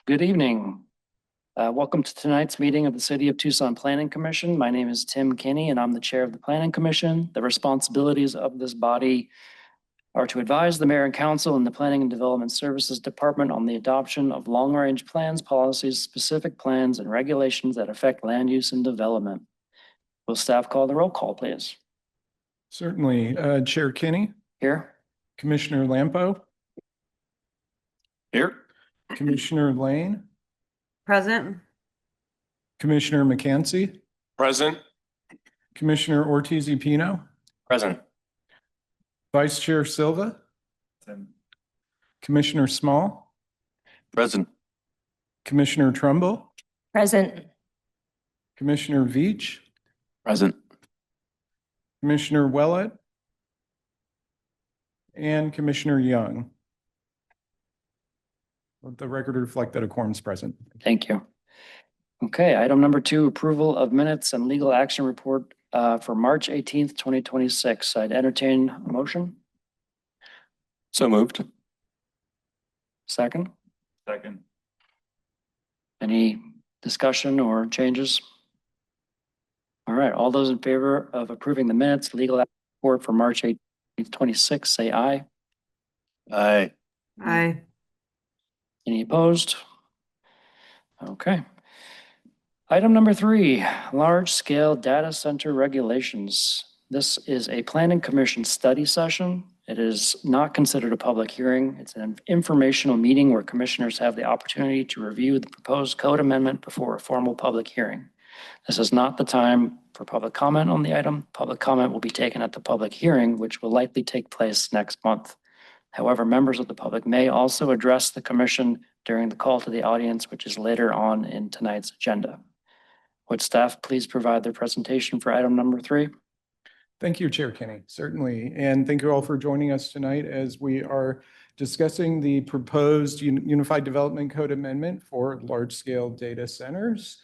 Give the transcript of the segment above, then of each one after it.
Good evening. Welcome to tonight's meeting of the City of Tucson Planning Commission. My name is Tim Kinney and I'm the chair of the Planning Commission. The responsibilities of this body are to advise the mayor and council and the Planning and Development Services Department on the adoption of long-range plans, policies, specific plans, and regulations that affect land use and development. Will staff call the roll call, please? Certainly. Chair Kinney. Here. Commissioner Lampo. Here. Commissioner Lane. Present. Commissioner McCancy. Present. Commissioner Ortiz-Pino. Present. Vice Chair Silva. Present. Commissioner Small. Present. Commissioner Trumbull. Present. Commissioner Veach. Present. Commissioner Willett. And Commissioner Young. Let the record reflect that a quorum is present. Thank you. Okay, item number 2, approval of minutes and legal action report for March 18th, 2026. I'd entertain a motion. So moved. Second. Second. Any discussion or changes? All right, all those in favor of approving the minutes, legal action report for March 18th, 2026, say aye. Aye. Aye. Any opposed? Okay. Item number 3, large-scale data center regulations. This is a planning commission study session. It is not considered a public hearing. It's an informational meeting where commissioners have the opportunity to review the proposed code amendment before a formal public hearing. This is not the time for public comment on the item. Public comment will be taken at the public hearing, which will likely take place next month. However, members of the public may also address the commission during the call to the audience, which is later on in tonight's agenda. Would staff please provide their presentation for item number 3? Thank you, Chair Kinney. Certainly. And thank you all for joining us tonight as we are discussing the proposed Unified Development Code amendment for large-scale data centers.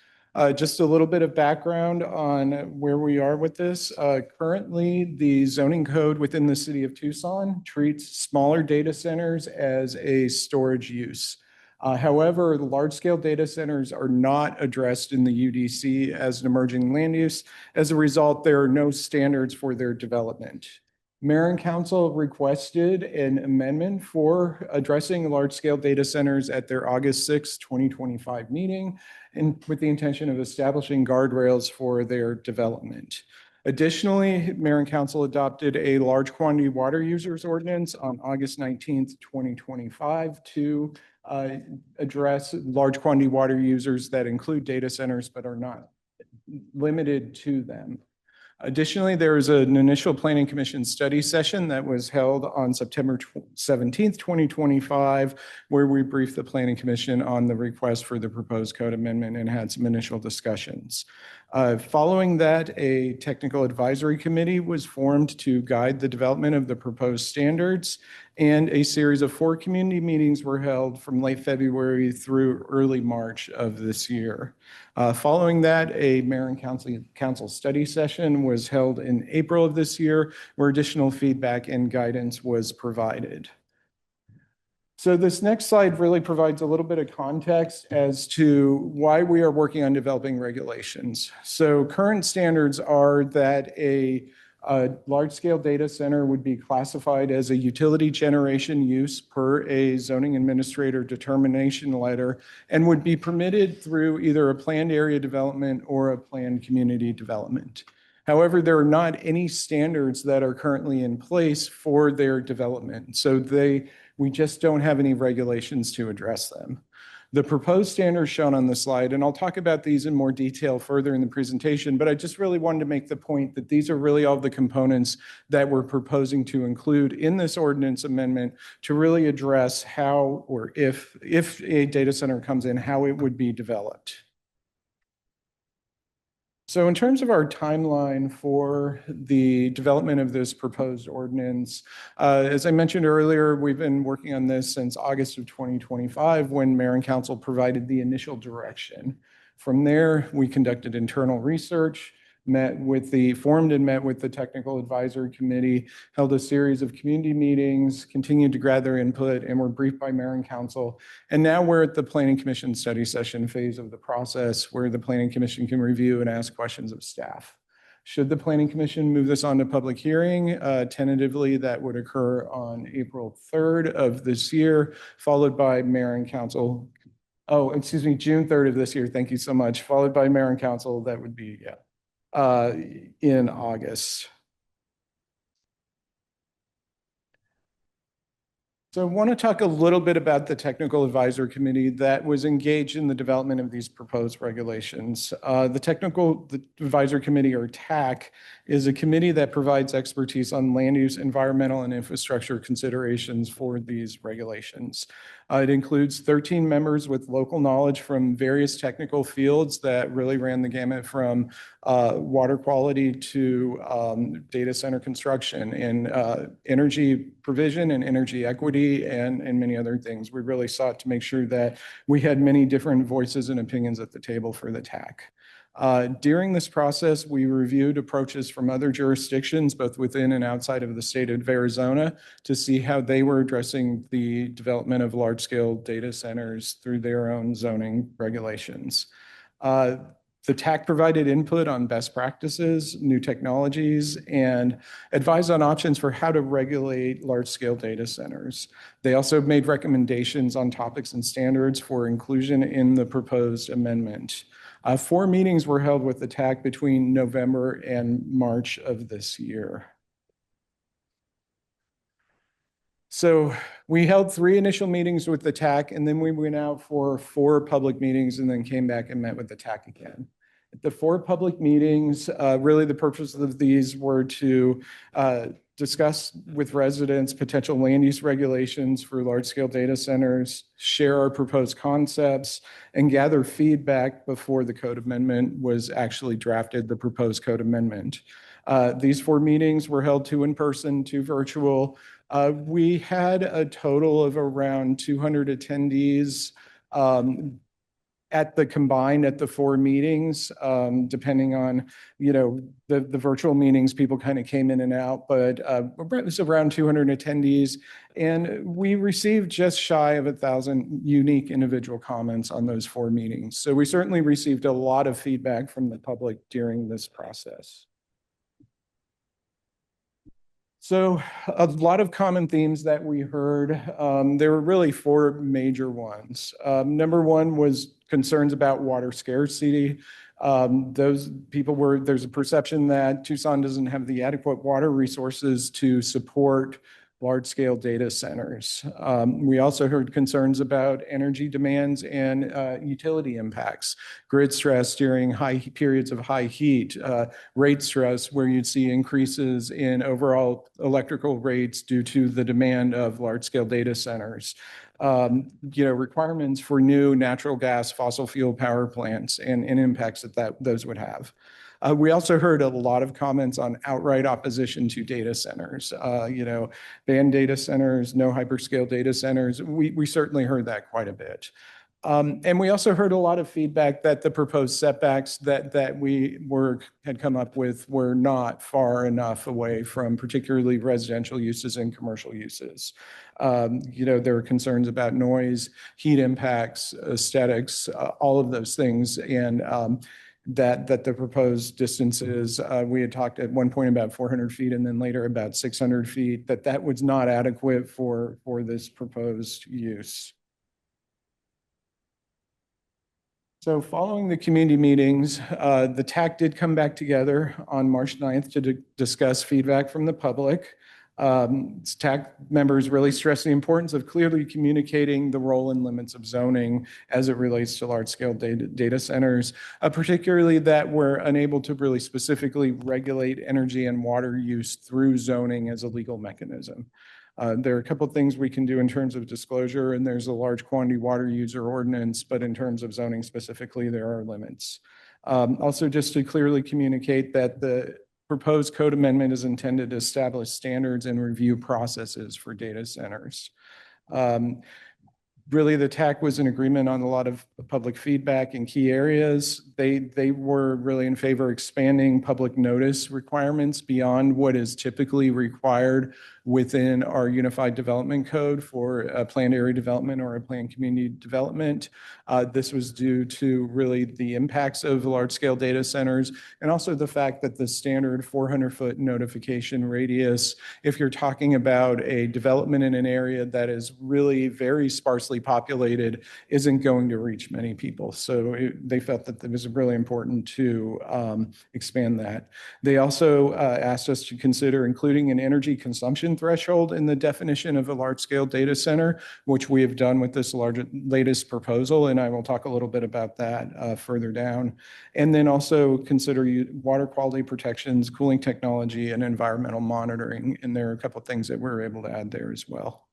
Just a little bit of background on where we are with this. Currently, the zoning code within the city of Tucson treats smaller data centers as a storage use. However, the large-scale data centers are not addressed in the UDC as an emerging land use. As a result, there are no standards for their development. Mayor and Council requested an amendment for addressing large-scale data centers at their August 6, 2025 meeting, and with the intention of establishing guardrails for their development. Additionally, Mayor and Council adopted a large quantity water users ordinance on August 19th, 2025 to address large quantity water users that include data centers but are not limited to them. Additionally, there was an initial Planning Commission study session that was held on September 17th, 2025, where we briefed the Planning Commission on the request for the proposed code amendment and had some initial discussions. Following that, a technical advisory committee was formed to guide the development of the proposed standards, and a series of 4 community meetings were held from late February through early March of this year. Following that, a mayor and council study session was held in April of this year, where additional feedback and guidance was provided. So this next slide really provides a little bit of context as to why we are working on developing regulations. So current standards are that a large-scale data center would be classified as a utility generation use per a zoning administrator determination letter and would be permitted through either a planned area development or a planned community development. However, there are not any standards that are currently in place for their development. So we just don't have any regulations to address them. The proposed standards shown on the slide, and I'll talk about these in more detail further in the presentation, but I just really wanted to make the point that these are really all the components that we're proposing to include in this ordinance amendment to really address how, or if a data center comes in, how it would be developed. So in terms of our timeline for the development of this proposed ordinance, as I mentioned earlier, we've been working on this since August of 2025 when Mayor and Council provided the initial direction. From there, we conducted internal research, formed and met with the Technical Advisory Committee, held a series of community meetings, continued to gather input, and were briefed by mayor and council. And now we're at the Planning Commission study session phase of the process where the Planning Commission can review and ask questions of staff. Should the Planning Commission move this on to public hearing, tentatively that would occur on April 3rd of this year, followed by mayor and council. Oh, excuse me, June 3rd of this year. Thank you so much. Followed by mayor and council. That would be, in August. So I want to talk a little bit about the Technical Advisory Committee that was engaged in the development of these proposed regulations. The Technical Advisory Committee, or TAC, is a committee that provides expertise on land use, environmental, and infrastructure considerations for these regulations. It includes 13 members with local knowledge from various technical fields that really ran the gamut from water quality to data center construction and energy provision and energy equity and many other things. We really sought to make sure that we had many different voices and opinions at the table for the TAC. During this process, we reviewed approaches from other jurisdictions, both within and outside of the state of Arizona, to see how they were addressing the development of large-scale data centers through their own zoning regulations. The TAC provided input on best practices, new technologies, and advised on options for how to regulate large-scale data centers. They also made recommendations on topics and standards for inclusion in the proposed amendment. 4 meetings were held with the TAC between November and March of this year. So we held 3 initial meetings with the TAC, and then we went out for 4 public meetings and then came back and met with the TAC again. At the 4 public meetings, really the purpose of these were to discuss with residents potential land use regulations for large-scale data centers, share our proposed concepts, and gather feedback before the code amendment was actually drafted, the proposed code amendment. These 4 meetings were held 2 in person, 2 virtual. We had a total of around 200 attendees at the 4 meetings, depending on, the virtual meetings, people kind of came in and out, but it was around 200 attendees. And we received just shy of 1,000 unique individual comments on those 4 meetings. So we certainly received a lot of feedback from the public during this process. So a lot of common themes that we heard, there were really 4 major ones. Number 1 was concerns about water scarcity. There's a perception that Tucson doesn't have the adequate water resources to support large-scale data centers. We also heard concerns about energy demands and utility impacts, grid stress during periods of high heat, rate stress where you'd see increases in overall electrical rates due to the demand of large-scale data centers. Requirements for new natural gas, fossil fuel power plants and impacts that those would have. We also heard a lot of comments on outright opposition to data centers, ban data centers, no hyperscale data centers. We certainly heard that quite a bit. And we also heard a lot of feedback that the proposed setbacks that we had come up with were not far enough away from particularly residential uses and commercial uses. There were concerns about noise, heat impacts, aesthetics, all of those things, and that the proposed distances, we had talked at one point about 400 feet and then later about 600 feet, that was not adequate for this proposed use. So following the community meetings, the TAC did come back together on March 9th to discuss feedback from the public. TAC members really stressed the importance of clearly communicating the role and limits of zoning as it relates to large-scale data centers, particularly that we're unable to really specifically regulate energy and water use through zoning as a legal mechanism. There are a couple of things we can do in terms of disclosure, and there's a large quantity water user ordinance, but in terms of zoning specifically, there are limits. Also, just to clearly communicate that the proposed code amendment is intended to establish standards and review processes for data centers. Really, the TAC was in agreement on a lot of public feedback in key areas. they were really in favor of expanding public notice requirements beyond what is typically required within our Unified Development Code for a planned area development or a planned community development. This was due to really the impacts of large-scale data centers and also the fact that the standard 400-foot notification radius, if you're talking about a development in an area that is really very sparsely populated, isn't going to reach many people. So they felt that it was really important to expand that. They also asked us to consider including an energy consumption threshold in the definition of a large-scale data center, which we have done with this latest proposal, and I will talk a little bit about that further down. And then also consider water quality protections, cooling technology, and environmental monitoring. And there are a couple of things that we're able to add there as well.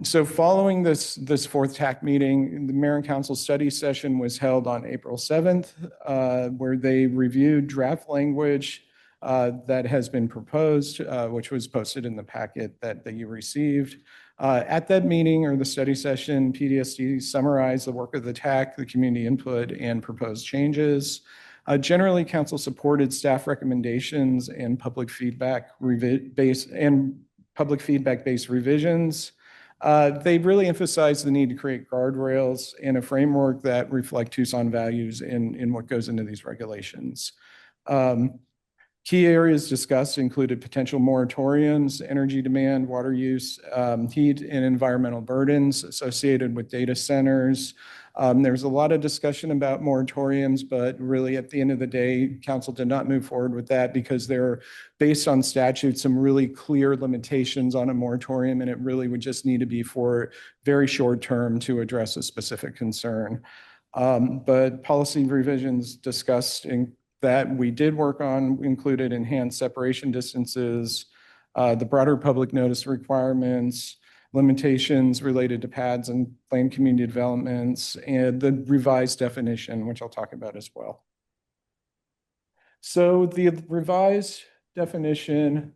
So following this fourth TAC meeting, the Mayor and Council study session was held on April 7th, where they reviewed draft language that has been proposed, which was posted in the packet that you received. At that meeting or the study session, PDSD summarized the work of the TAC, the community input, and proposed changes. Generally, Council supported staff recommendations and public feedback-based revisions. They really emphasized the need to create guardrails and a framework that reflect Tucson values in what goes into these regulations. Key areas discussed included potential moratoriums, energy demand, water use, heat and environmental burdens associated with data centers. There's a lot of discussion about moratoriums, but really at the end of the day, Council did not move forward with that because they're based on statute, some really clear limitations on a moratorium, and it really would just need to be for very short term to address a specific concern. But policy revisions discussed that we did work on included enhanced separation distances, the broader public notice requirements, limitations related to pads and planned community developments, and the revised definition, which I'll talk about as well. So the revised definition,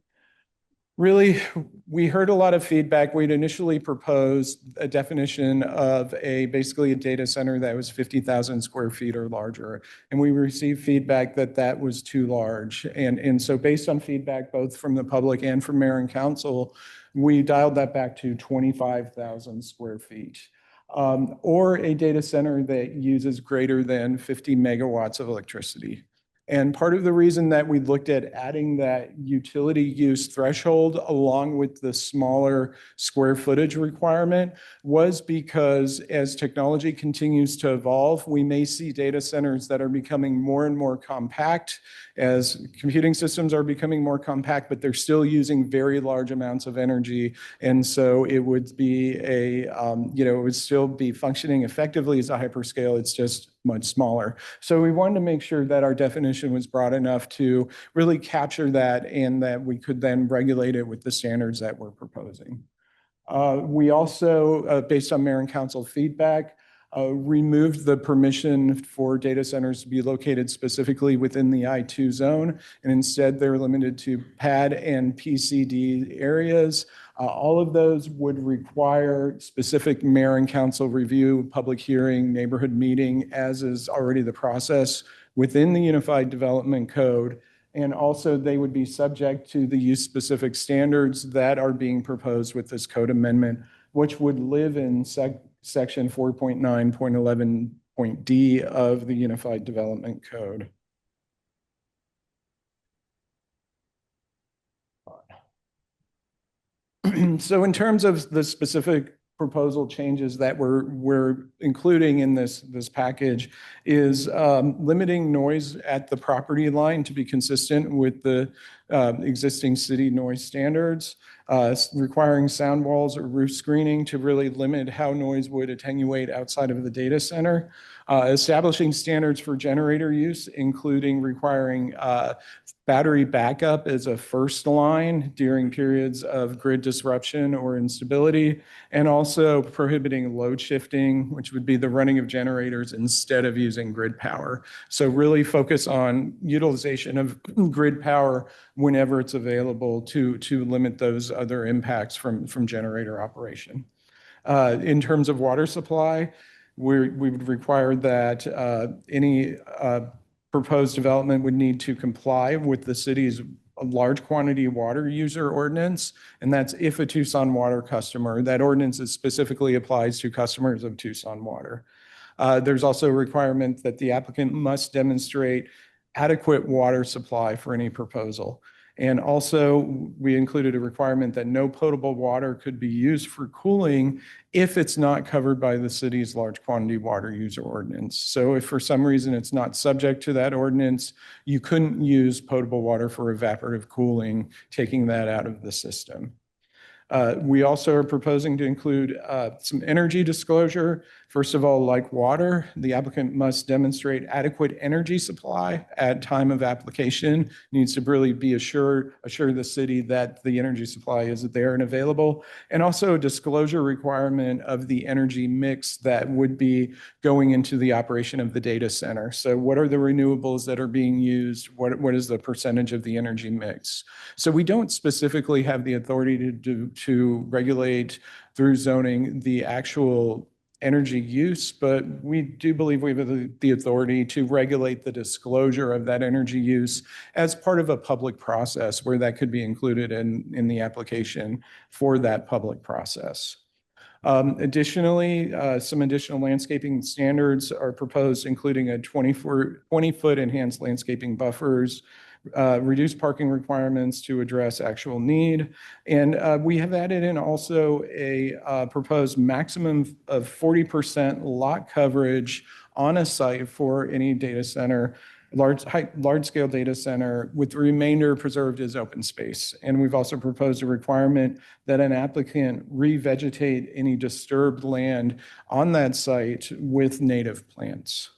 really, we heard a lot of feedback. We'd initially proposed a definition of basically a data center that was 50,000 square feet or larger. And we received feedback that that was too large. And so based on feedback, both from the public and from Mayor and Council, we dialed that back to 25,000 square feet. Or a data center that uses greater than 50 megawatts of electricity. And part of the reason that we looked at adding that utility use threshold along with the smaller square footage requirement was because as technology continues to evolve, we may see data centers that are becoming more and more compact as computing systems are becoming more compact, but they're still using very large amounts of energy. And so it would be it would still be functioning effectively as a hyperscale. It's just much smaller. So we wanted to make sure that our definition was broad enough to really capture that and that we could then regulate it with the standards that we're proposing. We also, based on Mayor and Council feedback, removed the permission for data centers to be located specifically within the I2 zone, and instead they're limited to PAD and PCD areas. All of those would require specific Mayor and Council review, public hearing, neighborhood meeting, as is already the process within the Unified Development Code. And also they would be subject to the use-specific standards that are being proposed with this code amendment, which would live in section 4.9.11.d of the Unified Development Code. So in terms of the specific proposal changes that we're including in this package is limiting noise at the property line to be consistent with the existing city noise standards, requiring sound walls or roof screening to really limit how noise would attenuate outside of the data center, establishing standards for generator use, including requiring battery backup as a first line during periods of grid disruption or instability, and also prohibiting load shifting, which would be the running of generators instead of using grid power. So really focus on utilization of grid power whenever it's available to limit those other impacts from generator operation. In terms of water supply, we would require that any proposed development would need to comply with the city's large quantity water user ordinance, and that's if a Tucson Water customer. That ordinance specifically applies to customers of Tucson Water. There's also a requirement that the applicant must demonstrate adequate water supply for any proposal. And also, we included a requirement that no potable water could be used for cooling if it's not covered by the city's large quantity water user ordinance. So if for some reason it's not subject to that ordinance, you couldn't use potable water for evaporative cooling, taking that out of the system. We also are proposing to include some energy disclosure. First of all, like water, the applicant must demonstrate adequate energy supply at time of application. Needs to really be assure the city that the energy supply is there and available. And also a disclosure requirement of the energy mix that would be going into the operation of the data center. So what are the renewables that are being used? What is the percentage of the energy mix? So we don't specifically have the authority to regulate through zoning the actual energy use, but we do believe we have the authority to regulate the disclosure of that energy use as part of a public process where that could be included in the application for that public process. Additionally, some additional landscaping standards are proposed, including a 20-foot enhanced landscaping buffers, reduced parking requirements to address actual need. And we have added in also a proposed maximum of 40% lot coverage on a site for any data center, large-scale data center, with the remainder preserved as open space. And we've also proposed a requirement that an applicant revegetate any disturbed land on that site with native plants.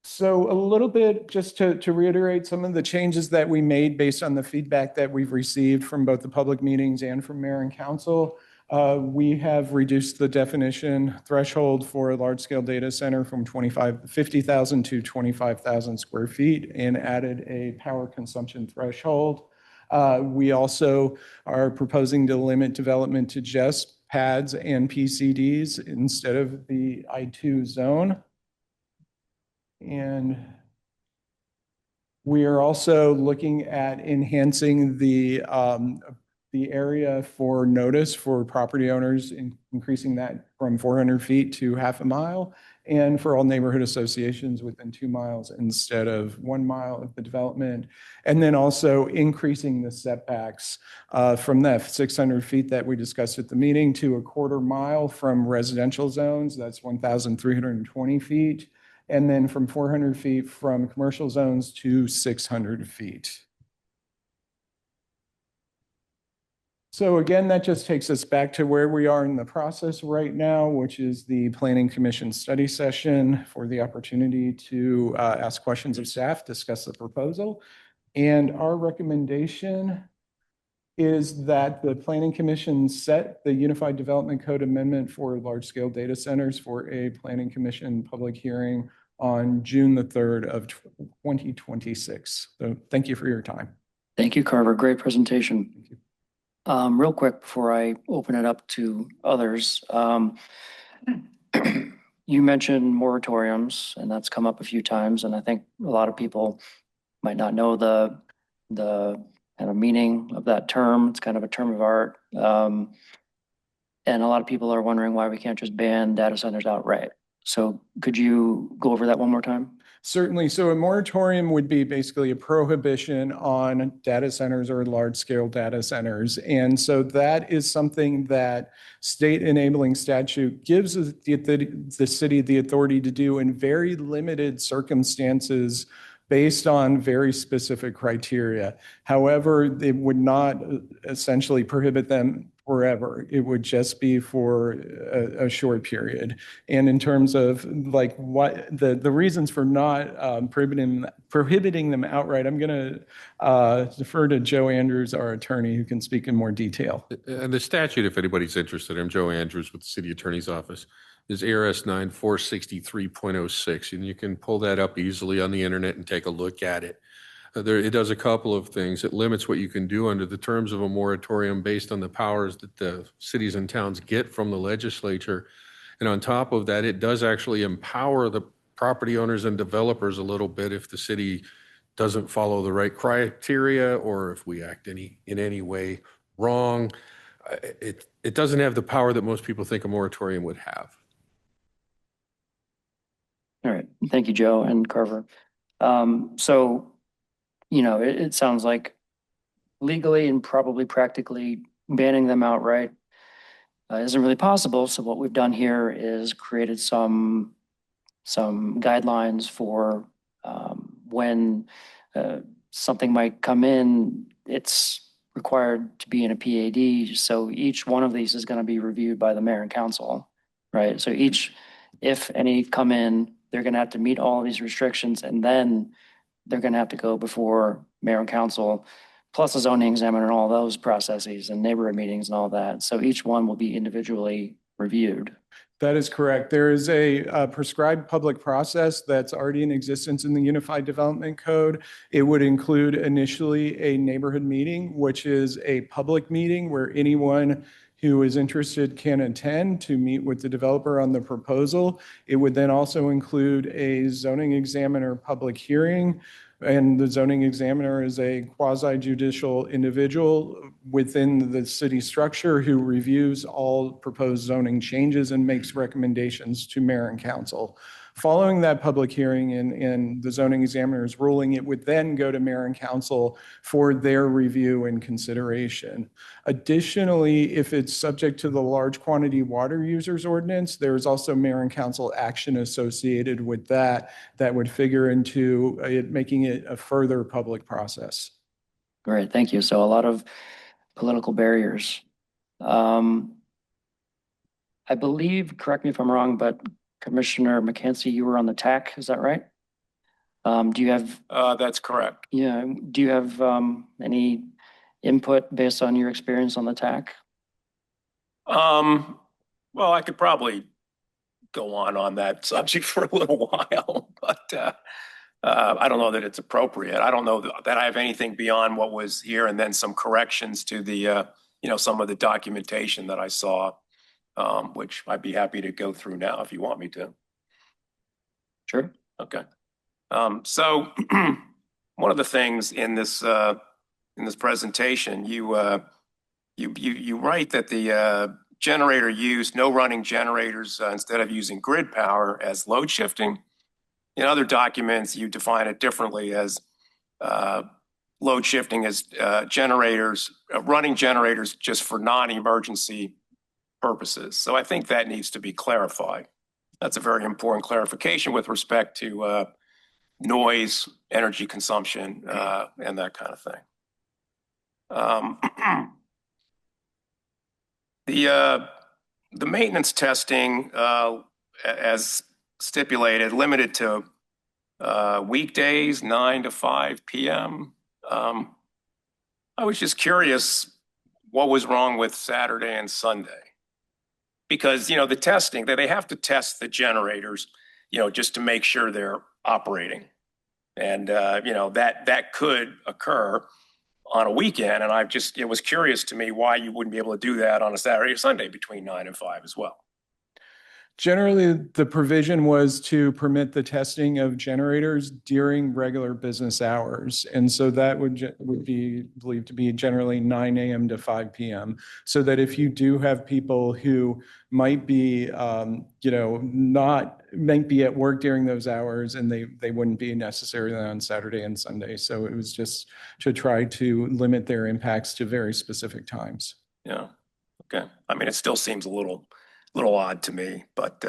So a little bit just to reiterate some of the changes that we made based on the feedback that we've received from both the public meetings and from mayor and council. We have reduced the definition threshold for a large-scale data center from 50,000 to 25,000 square feet and added a power consumption threshold. We also are proposing to limit development to just pads and PCDs instead of the I2 zone. And we are also looking at enhancing the area for notice for property owners, increasing that from 400 feet to half a mile, and for all neighborhood associations within 2 miles instead of 1 mile of the development. And then also increasing the setbacks from that 600 feet that we discussed at the meeting to a 1/4 mile from residential zones. That's 1,320 feet. And then from 400 feet from commercial zones to 600 feet. So again, that just takes us back to where we are in the process right now, which is the Planning Commission study session for the opportunity to ask questions of staff, discuss the proposal. And our recommendation is that the Planning Commission set the Unified Development Code amendment for large-scale data centers for a Planning Commission public hearing on June the 3rd of 2026. So thank you for your time. Thank you, Carver. Great presentation. Thank you. Real quick before I open it up to others, you mentioned moratoriums, and that's come up a few times, and I think a lot of people might not know the kind of meaning of that term. It's kind of a term of art. And a lot of people are wondering why we can't just ban data centers outright. So could you go over that one more time? Certainly. So a moratorium would be basically a prohibition on data centers or large-scale data centers. And so that is something that state enabling statute gives the city the authority to do in very limited circumstances based on very specific criteria. However, it would not essentially prohibit them forever. It would just be for a short period. And in terms of like what the reasons for not prohibiting them outright, I'm going to defer to Joe Andrews, our attorney, who can speak in more detail. And the statute, if anybody's interested, I'm Joe Andrews with the City Attorney's Office, is ARS 9463.06, and you can pull that up easily on the internet and take a look at it. It does a couple of things. It limits what you can do under the terms of a moratorium based on the powers that the cities and towns get from the legislature. And on top of that, it does actually empower the property owners and developers a little bit if the city doesn't follow the right criteria or if we act in any way wrong. It doesn't have the power that most people think a moratorium would have. All right. Thank you, Joe and Carver. So, it sounds like legally and probably practically banning them outright isn't really possible. So what we've done here is created some guidelines for when something might come in. It's required to be in a PAD. So each one of these is going to be reviewed by the mayor and council, right? So if any come in, they're going to have to meet all of these restrictions, and then they're going to have to go before mayor and council, plus a zoning examiner and all those processes and neighborhood meetings and all that. So each one will be individually reviewed. That is correct. There is a prescribed public process that's already in existence in the Unified Development Code. It would include initially a neighborhood meeting, which is a public meeting where anyone who is interested can attend to meet with the developer on the proposal. It would then also include a zoning examiner public hearing. And the zoning examiner is a quasi-judicial individual within the city structure who reviews all proposed zoning changes and makes recommendations to mayor and council. Following that public hearing and the zoning examiner's ruling, it would then go to mayor and council for their review and consideration. Additionally, if it's subject to the large quantity water users ordinance, there's also mayor and council action associated with that would figure into it, making it a further public process. Great, thank you. So a lot of political barriers. I believe, correct me if I'm wrong, but Commissioner McKenzie, you were on the TAC, is that right? Do you have, That's correct. yeah, do you have any input based on your experience on the TAC? Well, I could probably go on that subject for a little while, but I don't know that it's appropriate. I don't know that I have anything beyond what was here and then some corrections to the, some of the documentation that I saw, which I'd be happy to go through now if you want me to. Sure. Okay. So one of the things in this presentation, you write that the generator use no running generators instead of using grid power as load shifting. In other documents, you define it differently as load shifting as running generators just for non-emergency purposes. So I think that needs to be clarified. That's a very important clarification with respect to noise, energy consumption, and that kind of thing. The maintenance testing, as stipulated, limited to weekdays, 9 to 5 p.m. I was just curious what was wrong with Saturday and Sunday. Because, the testing, they have to test the generators, just to make sure they're operating. And, that could occur on a weekend. And it was curious to me why you wouldn't be able to do that on a Saturday or Sunday between 9 and 5 as well. Generally, the provision was to permit the testing of generators during regular business hours. And so that would be believed to be generally 9 a.m. to 5 p.m. So that if you do have people who might be, might be at work during those hours, and they wouldn't be necessarily on Saturday and Sunday. So it was just to try to limit their impacts to very specific times. Yeah. Okay. I mean, it still seems a little odd to me, but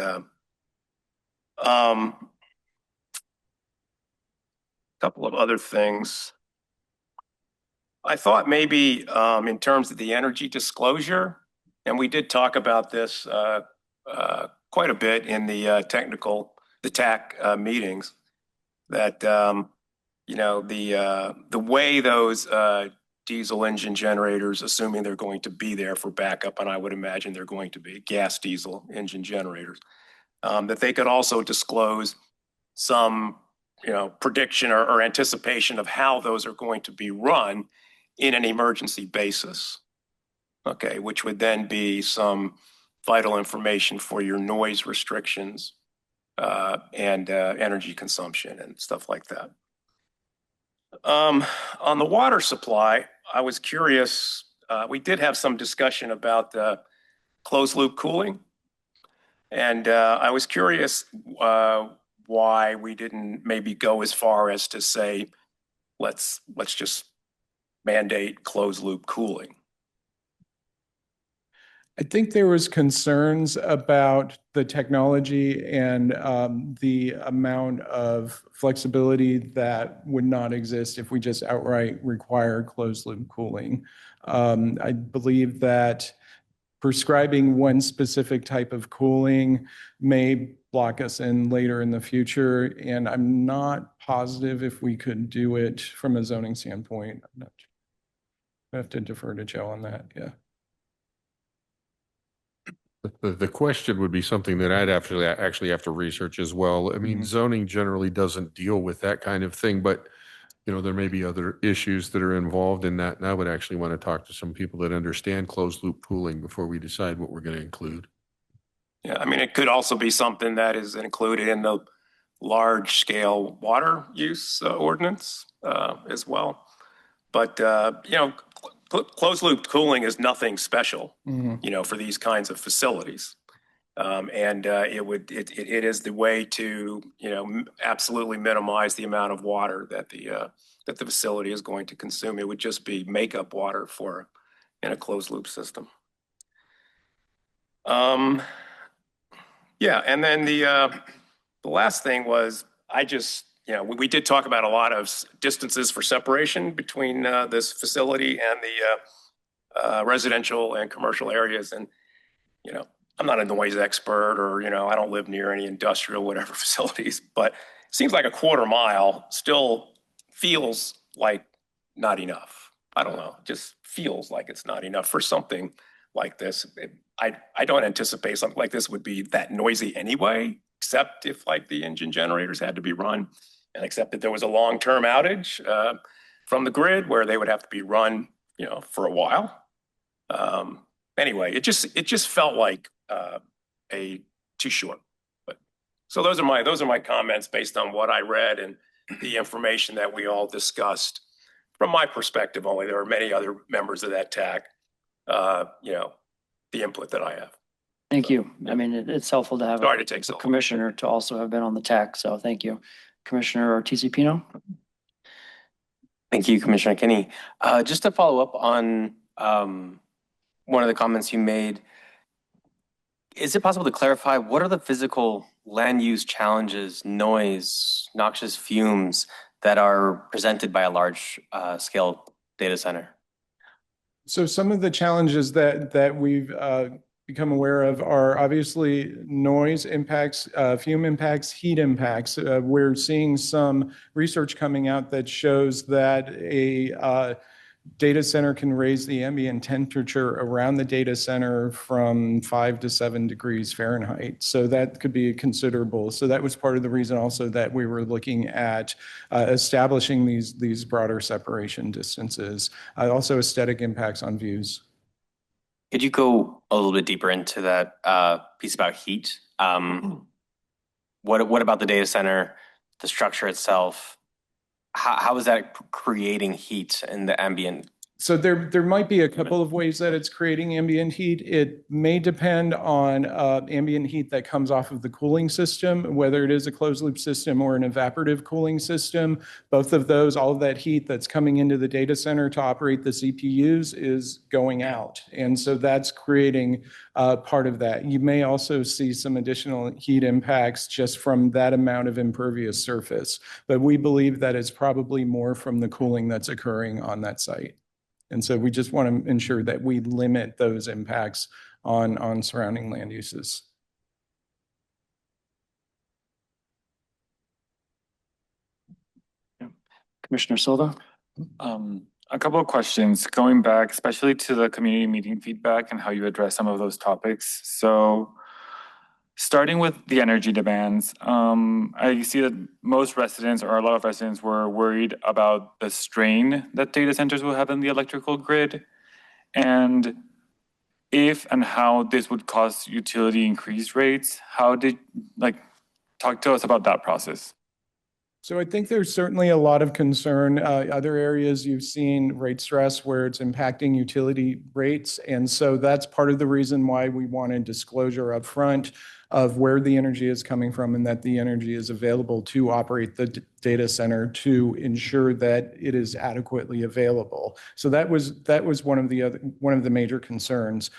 couple of other things. I thought maybe in terms of the energy disclosure, and we did talk about this quite a bit in the TAC meetings, that the way those diesel engine generators, assuming they're going to be there for backup, and I would imagine they're going to be gas diesel engine generators, that they could also disclose some prediction or anticipation of how those are going to be run in an emergency basis. Okay, which would then be some vital information for your noise restrictions and energy consumption and stuff like that. On the water supply, I was curious. We did have some discussion about closed loop cooling, and I was curious why we didn't maybe go as far as to say, let's just mandate closed loop cooling. I think there was concerns about the technology and the amount of flexibility that would not exist if we just outright require closed loop cooling. I believe that prescribing one specific type of cooling may block us in later in the future, and I'm not positive if we could do it from a zoning standpoint. I have to defer to Joe on that. Yeah. The question would be something that I'd actually have to research as well. I mean, zoning generally doesn't deal with that kind of thing, but there may be other issues that are involved in that. And I would actually want to talk to some people that understand closed loop cooling before we decide what we're going to include. Yeah, I mean, it could also be something that is included in the large scale water use ordinance as well. But, closed loop cooling is nothing special, for these kinds of facilities. And it is the way to, absolutely minimize the amount of water that the facility is going to consume. It would just be makeup water in a closed loop system. Yeah, and then the last thing was we did talk about a lot of distances for separation between this facility and the residential and commercial areas. And, I'm not a noise expert or, I don't live near any industrial, whatever facilities, but it seems like a quarter mile still feels like not enough. I don't know, it just feels like it's not enough for something like this. I don't anticipate something like this would be that noisy anyway, except if like the engine generators had to be run, and except that there was a long-term outage from the grid where they would have to be run, for a while. Anyway, it just felt like too short. But so those are my comments based on what I read and the information that we all discussed. From my perspective only, there are many other members of that TAC, the input that I have. Thank you. I mean, it's helpful to have Sorry to take a so long. commissioner to also have been on the TAC, so thank you. Commissioner Ortiz Pino? Thank you, Commissioner Kinney. Just to follow up on one of the comments you made, is it possible to clarify what are the physical land use challenges, noise, noxious fumes that are presented by a large scale data center? So some of the challenges that we've become aware of are obviously noise impacts, fume impacts, heat impacts. We're seeing some research coming out that shows that a data center can raise the ambient temperature around the data center from 5 to 7 degrees Fahrenheit. So that could be considerable. So that was part of the reason also that we were looking at establishing these broader separation distances. Also aesthetic impacts on views. Could you go a little bit deeper into that piece about heat? What about the data center, the structure itself? How is that creating heat in the ambient? So there might be a couple of ways that it's creating ambient heat. It may depend on ambient heat that comes off of the cooling system, whether it is a closed loop system or an evaporative cooling system. Both of those, all of that heat that's coming into the data center to operate the CPUs is going out. And so that's creating part of that. You may also see some additional heat impacts just from that amount of impervious surface. But we believe that it's probably more from the cooling that's occurring on that site. And so we just want to ensure that we limit those impacts on surrounding land uses. Commissioner Silva? A couple of questions going back, especially to the community meeting feedback and how you address some of those topics. So starting with the energy demands, I see that most residents or a lot of residents were worried about the strain that data centers will have in the electrical grid, and if and how this would cause utility increase rates. How did, talk to us about that process? So I think there's certainly a lot of concern. Other areas you've seen rate stress where it's impacting utility rates. And so that's part of the reason why we wanted disclosure upfront of where the energy is coming from and that the energy is available to operate the data center to ensure that it is adequately available. So that was one of the major concerns.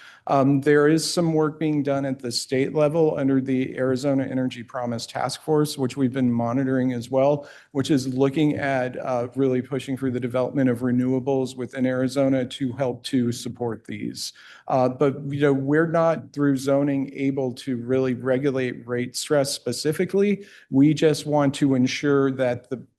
There is some work being done at the state level under the Arizona Energy Promise Task Force, which we've been monitoring as well, which is looking at really pushing for the development of renewables within Arizona to help to support these. But we're not through zoning able to really regulate rate stress specifically. We just want to ensure that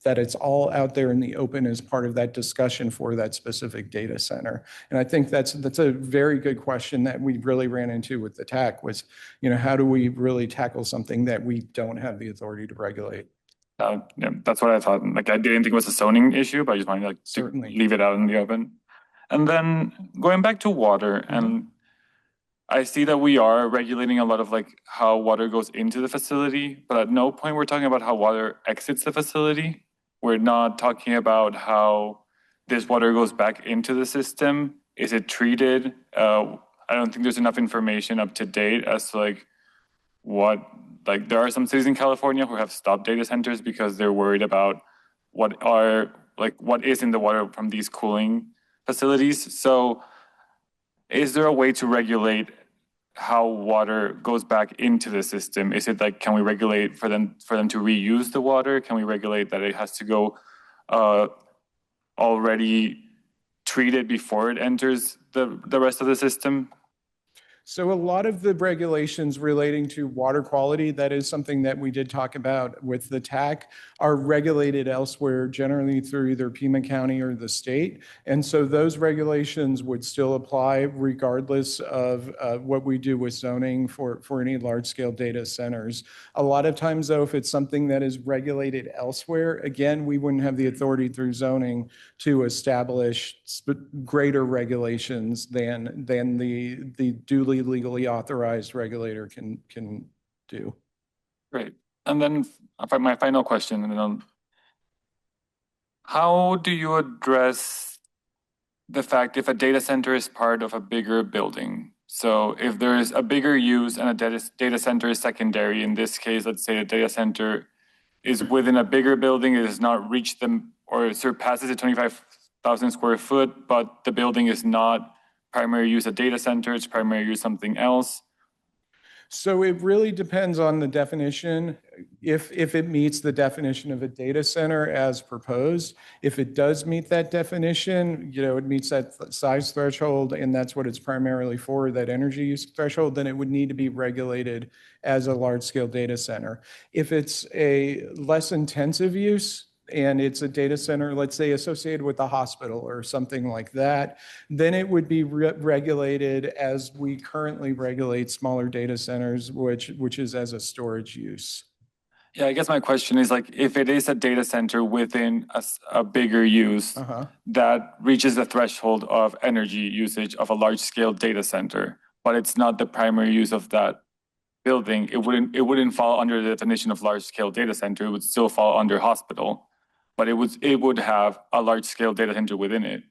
it's all out there in the open as part of that discussion for that specific data center. And I think that's a very good question that we really ran into with the TAC was, how do we really tackle something that we don't have the authority to regulate? Yeah, that's what I thought. I didn't think it was a zoning issue, but I just wanted to Certainly. leave it out in the open. And then going back to water, and I see that we are regulating a lot of how water goes into the facility, but at no point we're talking about how water exits the facility. We're not talking about how this water goes back into the system. Is it treated? I don't think there's enough information up to date as to there are some cities in California who have stopped data centers because they're worried about what is in the water from these cooling facilities. So is there a way to regulate how water goes back into the system? Is it can we regulate for them to reuse the water? Can we regulate that it has to go already treated before it enters the rest of the system? So a lot of the regulations relating to water quality, that is something that we did talk about with the TAC, are regulated elsewhere, generally through either Pima County or the state. And so those regulations would still apply regardless of what we do with zoning for any large-scale data centers. A lot of times, though, if it's something that is regulated elsewhere, again, we wouldn't have the authority through zoning to establish greater regulations than the duly legally authorized regulator can do. Great. And then my final question, and then how do you address the fact if a data center is part of a bigger building? So if there is a bigger use and a data center is secondary, in this case, let's say a data center is within a bigger building, it has not reached them or surpasses the 25,000 square foot, but the building is not primary use a data center, it's primary use something else. So it really depends on the definition. If it meets the definition of a data center as proposed, if it does meet that definition, it meets that size threshold, and that's what it's primarily for, that energy use threshold, then it would need to be regulated as a large-scale data center. If it's a less intensive use, and it's a data center, let's say associated with a hospital or something like that, then it would be regulated as we currently regulate smaller data centers, which is as a storage use. Yeah, I guess my question is if it is a data center within a bigger use that reaches the threshold of energy usage of a large scale data center, but it's not the primary use of that building, it wouldn't fall under the definition of large scale data center. It would still fall under hospital, but it would have a large scale data center within it.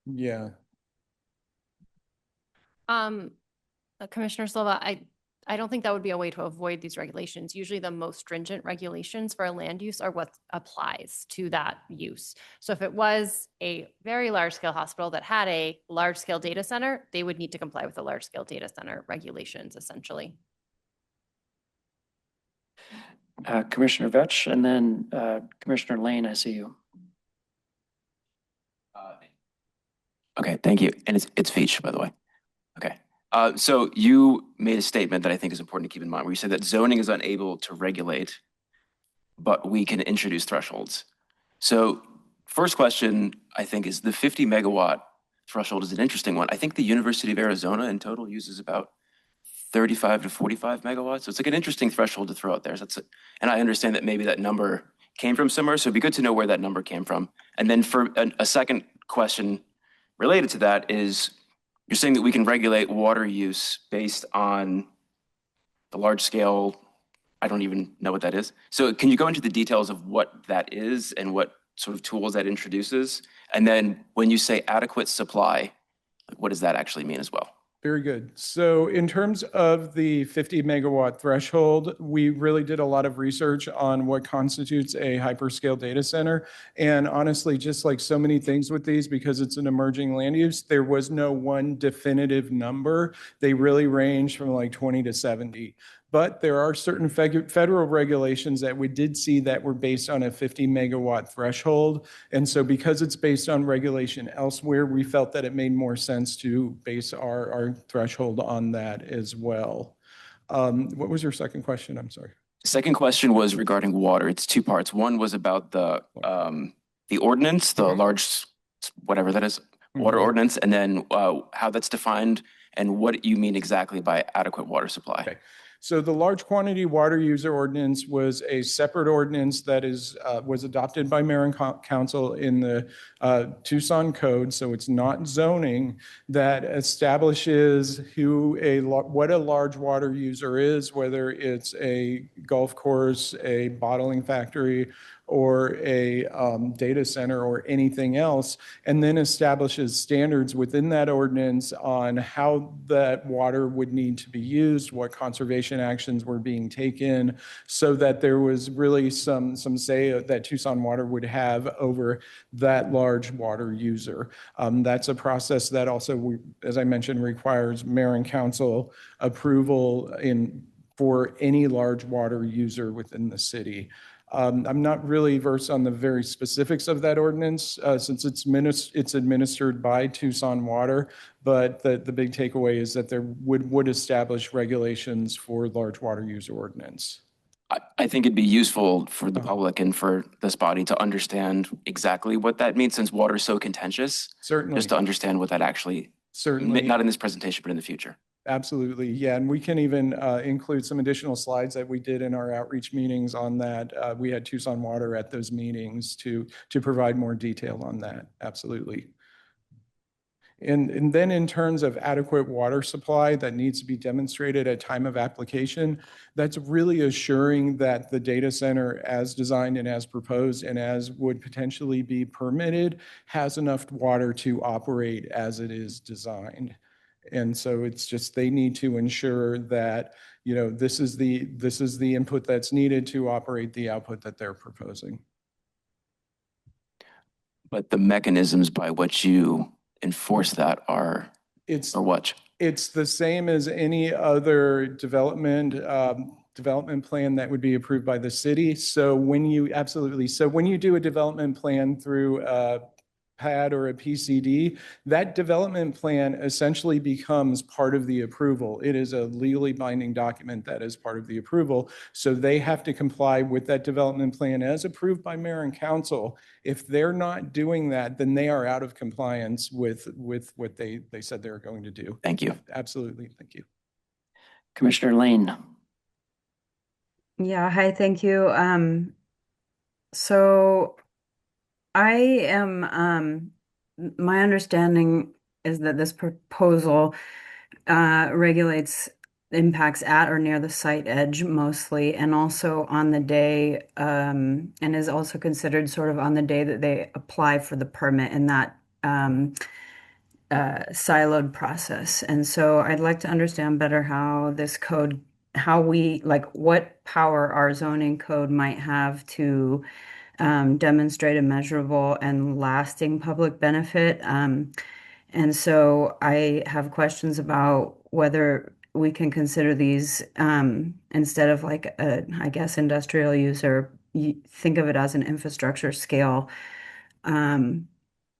Yeah. Commissioner Silva, I don't think that would be a way to avoid these regulations. Usually the most stringent regulations for a land use are what applies to that use. So if it was a very large scale hospital that had a large scale data center, they would need to comply with the large scale data center regulations essentially. Commissioner Vetch, and then Commissioner Lane, I see you. Okay, thank you. And it's Veach, by the way. Okay. So you made a statement that I think is important to keep in mind, where you said that zoning is unable to regulate, but we can introduce thresholds. So first question, I think, is the 50 megawatt threshold is an interesting one. I think the University of Arizona in total uses about 35 to 45 megawatts. So it's like an interesting threshold to throw out there. So that's and I understand that maybe that number came from somewhere. So it'd be good to know where that number came from. And then for a second question related to that is, you're saying that we can regulate water use based on the large scale. I don't even know what that is. So can you go into the details of what that is and what sort of tools that introduces? And then when you say adequate supply, like, what does that actually mean as well? Very good. So in terms of the 50 megawatt threshold, we really did a lot of research on what constitutes a hyperscale data center. And honestly, just like so many things with these, because it's an emerging land use, there was no one definitive number. They really range from like 20 to 70. But there are certain federal regulations that we did see that were based on a 50 megawatt threshold. And so because it's based on regulation elsewhere, we felt that it made more sense to base our threshold on that as well. What was your second question? I'm sorry. Second question was regarding water. It's two parts. One was about the ordinance, the large, whatever that is, water ordinance, and then how that's defined and what you mean exactly by adequate water supply. Okay. So the large quantity water user ordinance was a separate ordinance that was adopted by mayor and council in the Tucson code. So it's not zoning, that establishes what a large water user is, whether it's a golf course, a bottling factory, or a data center or anything else, and then establishes standards within that ordinance on how that water would need to be used, what conservation actions were being taken, so that there was really some say that Tucson Water would have over that large water user. That's a process that also, as I mentioned, requires mayor and council approval for any large water user within the city. I'm not really versed on the very specifics of that ordinance since it's administered by Tucson Water, but the big takeaway is that there would establish regulations for large water user ordinance. I think it'd be useful for the public and for this body to understand exactly what that means, since water is so contentious. Certainly. Just to understand what that actually, Certainly. not in this presentation, but in the future. Absolutely. Yeah. And we can even include some additional slides that we did in our outreach meetings on that. We had Tucson Water at those meetings to provide more detail on that. Absolutely. And then in terms of adequate water supply that needs to be demonstrated at time of application, that's really assuring that the data center as designed and as proposed and as would potentially be permitted has enough water to operate as it is designed. And so it's just, they need to ensure that, this is the input that's needed to operate the output that they're proposing. But the mechanisms by which you enforce that are what? It's the same as any other development plan that would be approved by the city. So when you do a development plan through PAD or a PCD, that development plan essentially becomes part of the approval. It is a legally binding document that is part of the approval. So they have to comply with that development plan as approved by mayor and council. If they're not doing that, then they are out of compliance with what they said they were going to do. Thank you. Absolutely. Thank you. Commissioner Lane. Yeah, hi, thank you. So I am, my understanding is that this proposal regulates impacts at or near the site edge mostly, and also on the day, and is also considered sort of on the day that they apply for the permit in that siloed process. And so I'd like to understand better how this code, what power our zoning code might have to demonstrate a measurable and lasting public benefit. And so I have questions about whether we can consider these instead of like I guess, industrial use, or think of it as an infrastructure scale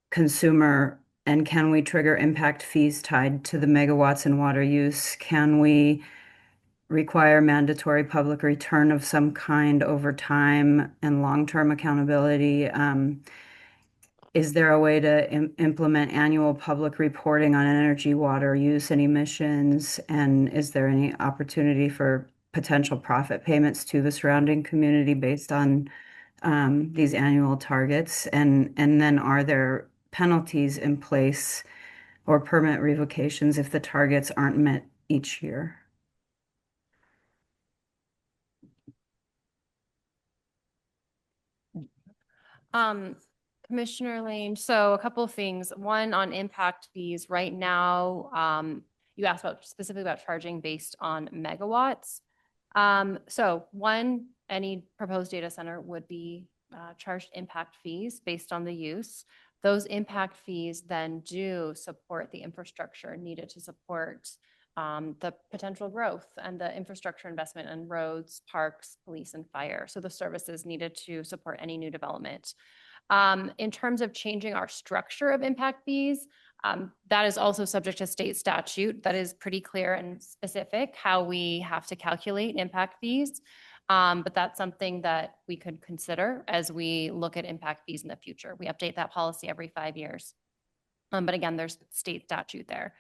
consumer. And can we trigger impact fees tied to the megawatts in water use? Can we require mandatory public return of some kind over time and long-term accountability? is there a way to implement annual public reporting on energy, water use, and emissions? And is there any opportunity for potential profit payments to the surrounding community based on these annual targets? And then are there penalties in place or permit revocations if the targets aren't met each year? Um, Commissioner Lane, so a couple of things. One on impact fees. Right now, you asked about specifically about charging based on megawatts. So one, any proposed data center would be charged impact fees based on the use. Those impact fees then do support the infrastructure needed to support the potential growth and the infrastructure investment in roads, parks, police, and fire. So the services needed to support any new development. In terms of changing our structure of impact fees, that is also subject to state statute. That is pretty clear and specific how we have to calculate impact fees. But that's something that we could consider as we look at impact fees in the future. We update that policy every 5 years. But again, there's state statute there.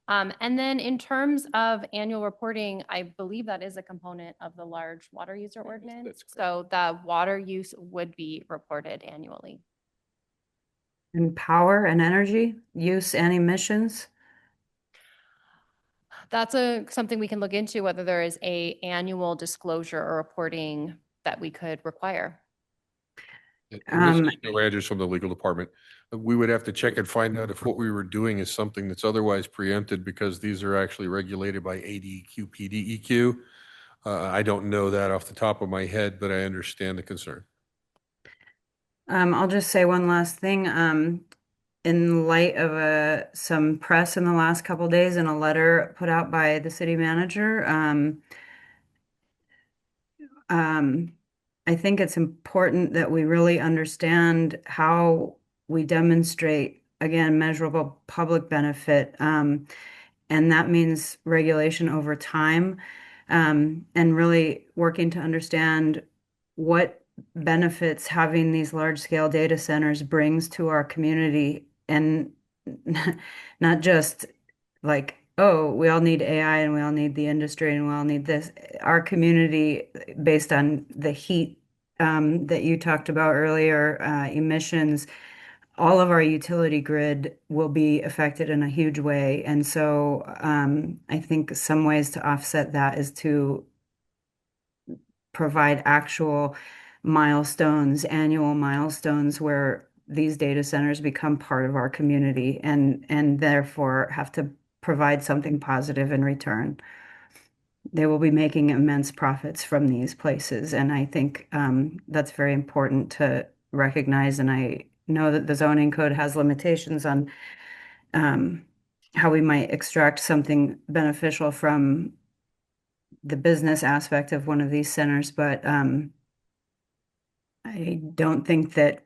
And then in terms of annual reporting, I believe that is a component of the large water user ordinance. So the water use would be reported annually. And power and energy use and emissions? That's something we can look into, whether there is a annual disclosure or reporting that we could require. And this is Joe Andrews from the legal department. We would have to check and find out if what we were doing is something that's otherwise preempted because these are actually regulated by ADEQ, PDEQ. I don't know that off the top of my head, but I understand the concern. I'll just say one last thing. In light of some press in the last couple of days and a letter put out by the city manager, I think it's important that we really understand how we demonstrate, again, measurable public benefit. And that means regulation over time, and really working to understand what benefits having these large-scale data centers brings to our community, and not just like, oh, we all need AI and we all need the industry and we all need this. Our community, based on the heat that you talked about earlier, emissions, all of our utility grid will be affected in a huge way. And so I think some ways to offset that is to provide actual milestones, annual milestones where these data centers become part of our community and therefore have to provide something positive in return. They will be making immense profits from these places, and I think that's very important to recognize. And I know that the zoning code has limitations on how we might extract something beneficial from the business aspect of one of these centers, but I don't think that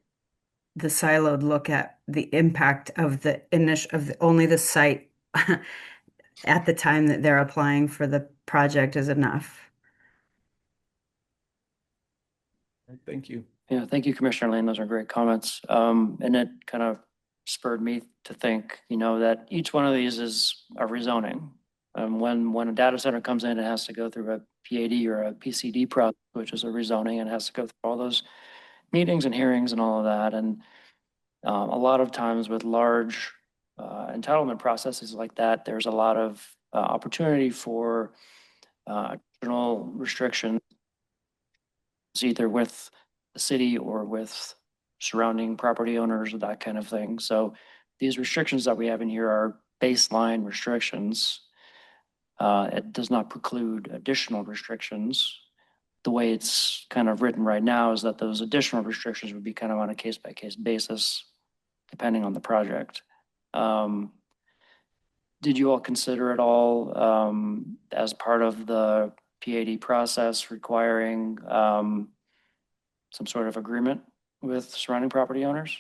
the siloed look at the impact of the only the site at the time that they're applying for the project is enough. Thank you. Yeah, thank you, Commissioner Lane. Those are great comments. And it kind of spurred me to think, that each one of these is a rezoning. When a data center comes in, it has to go through a PAD or a PCD process, which is a rezoning, and has to go through all those meetings and hearings and all of that. And a lot of times with large entitlement processes like that, there's a lot of opportunity for additional restrictions, either with the city or with surrounding property owners or that kind of thing. So these restrictions that we have in here are baseline restrictions. It does not preclude additional restrictions. The way it's kind of written right now is that those additional restrictions would be kind of on a case-by-case basis, depending on the project. Did you all consider it all as part of the PAD process requiring some sort of agreement with surrounding property owners?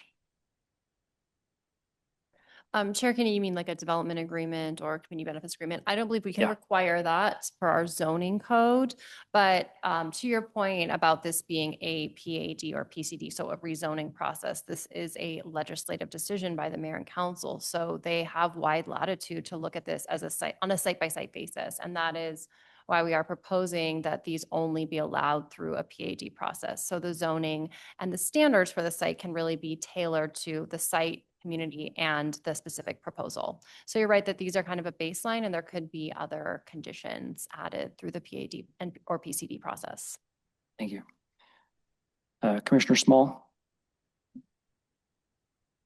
Chair Kenny, you mean like a development agreement or community benefits agreement? I don't believe we can Yeah. require that for our zoning code. But to your point about this being a PAD or PCD, so a rezoning process, this is a legislative decision by the mayor and council. So they have wide latitude to look at this as a site on a site-by-site basis. And that is why we are proposing that these only be allowed through a PAD process. So the zoning and the standards for the site can really be tailored to the site, community, and the specific proposal. So you're right that these are kind of a baseline and there could be other conditions added through the PAD and or PCD process. Thank you. Commissioner Small?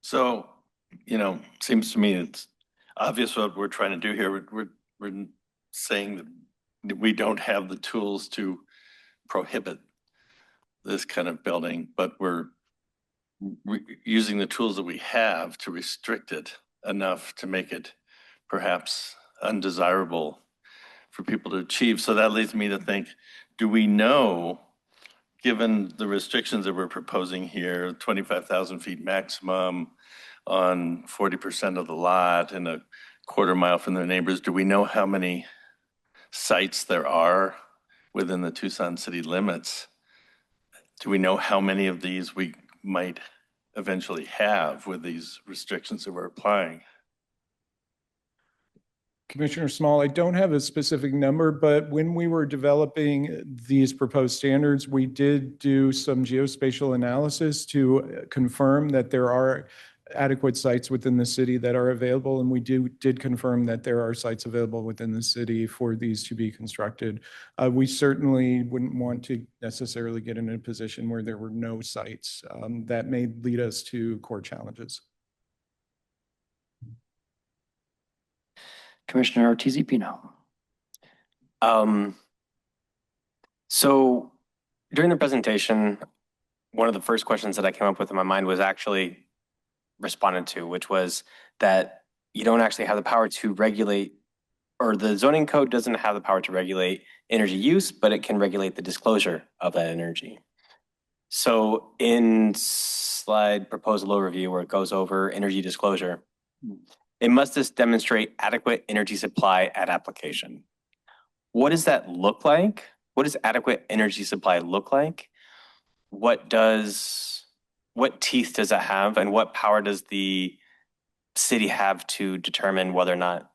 So, seems to me it's obvious what we're trying to do here. We're saying that we don't have the tools to prohibit this kind of building, but we're using the tools that we have to restrict it enough to make it perhaps undesirable for people to achieve. So that leads me to think, do we know, given the restrictions that we're proposing here, 25,000 feet maximum on 40% of the lot and a quarter mile from their neighbors, do we know how many sites there are within the Tucson city limits? Do we know how many of these we might eventually have with these restrictions that we're applying? Commissioner Small, I don't have a specific number, but when we were developing these proposed standards, we did do some geospatial analysis to confirm that there are adequate sites within the city that are available, and we did confirm that there are sites available within the city for these to be constructed. We certainly wouldn't want to necessarily get in a position where there were no sites. That may lead us to court challenges. Commissioner Ortiz-Pino? So during the presentation, one of the first questions that I came up with in my mind was actually responded to, which was that you don't actually have the power to regulate, or the zoning code doesn't have the power to regulate energy use, but it can regulate the disclosure of that energy. So in slide proposal overview, where it goes over energy disclosure, it must just demonstrate adequate energy supply at application. What does that look like? What does adequate energy supply look like? What teeth does that have, and what power does the city have to determine whether or not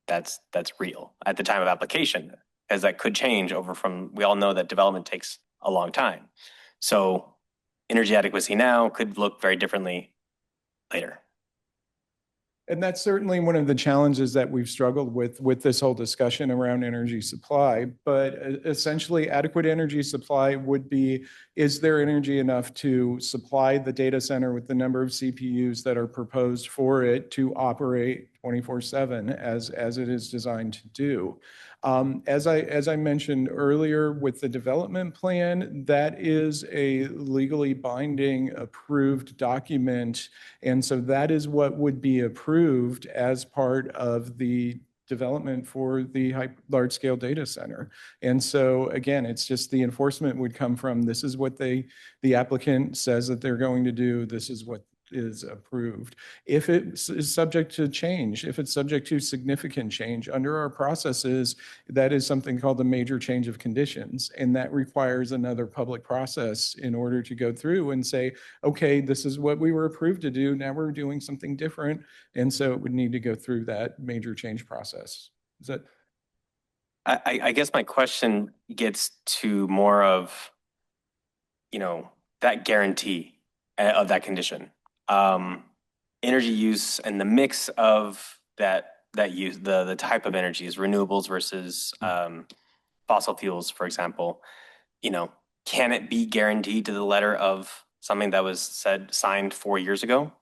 that's real at the time of application? As that could change we all know that development takes a long time. So energy adequacy now could look very differently later. And that's certainly one of the challenges that we've struggled with this whole discussion around energy supply. But essentially, adequate energy supply would be, is there energy enough to supply the data center with the number of CPUs that are proposed for it to operate 24/7 as it is designed to do? As I mentioned earlier, with the development plan, that is a legally binding approved document. And so that is what would be approved as part of the development for the large scale data center. And so again, it's just the enforcement would come from, this is what the applicant says that they're going to do. This is what is approved. If it is subject to change, if it's subject to significant change under our processes, that is something called the major change of conditions. And that requires another public process in order to go through and say, okay, this is what we were approved to do. Now we're doing something different. And so it would need to go through that major change process. Is that? I guess my question gets to more of, that guarantee of that condition. Energy use and the mix of that use, the type of energies, renewables versus fossil fuels, for example, can it be guaranteed to the letter of something that was signed 4 years ago?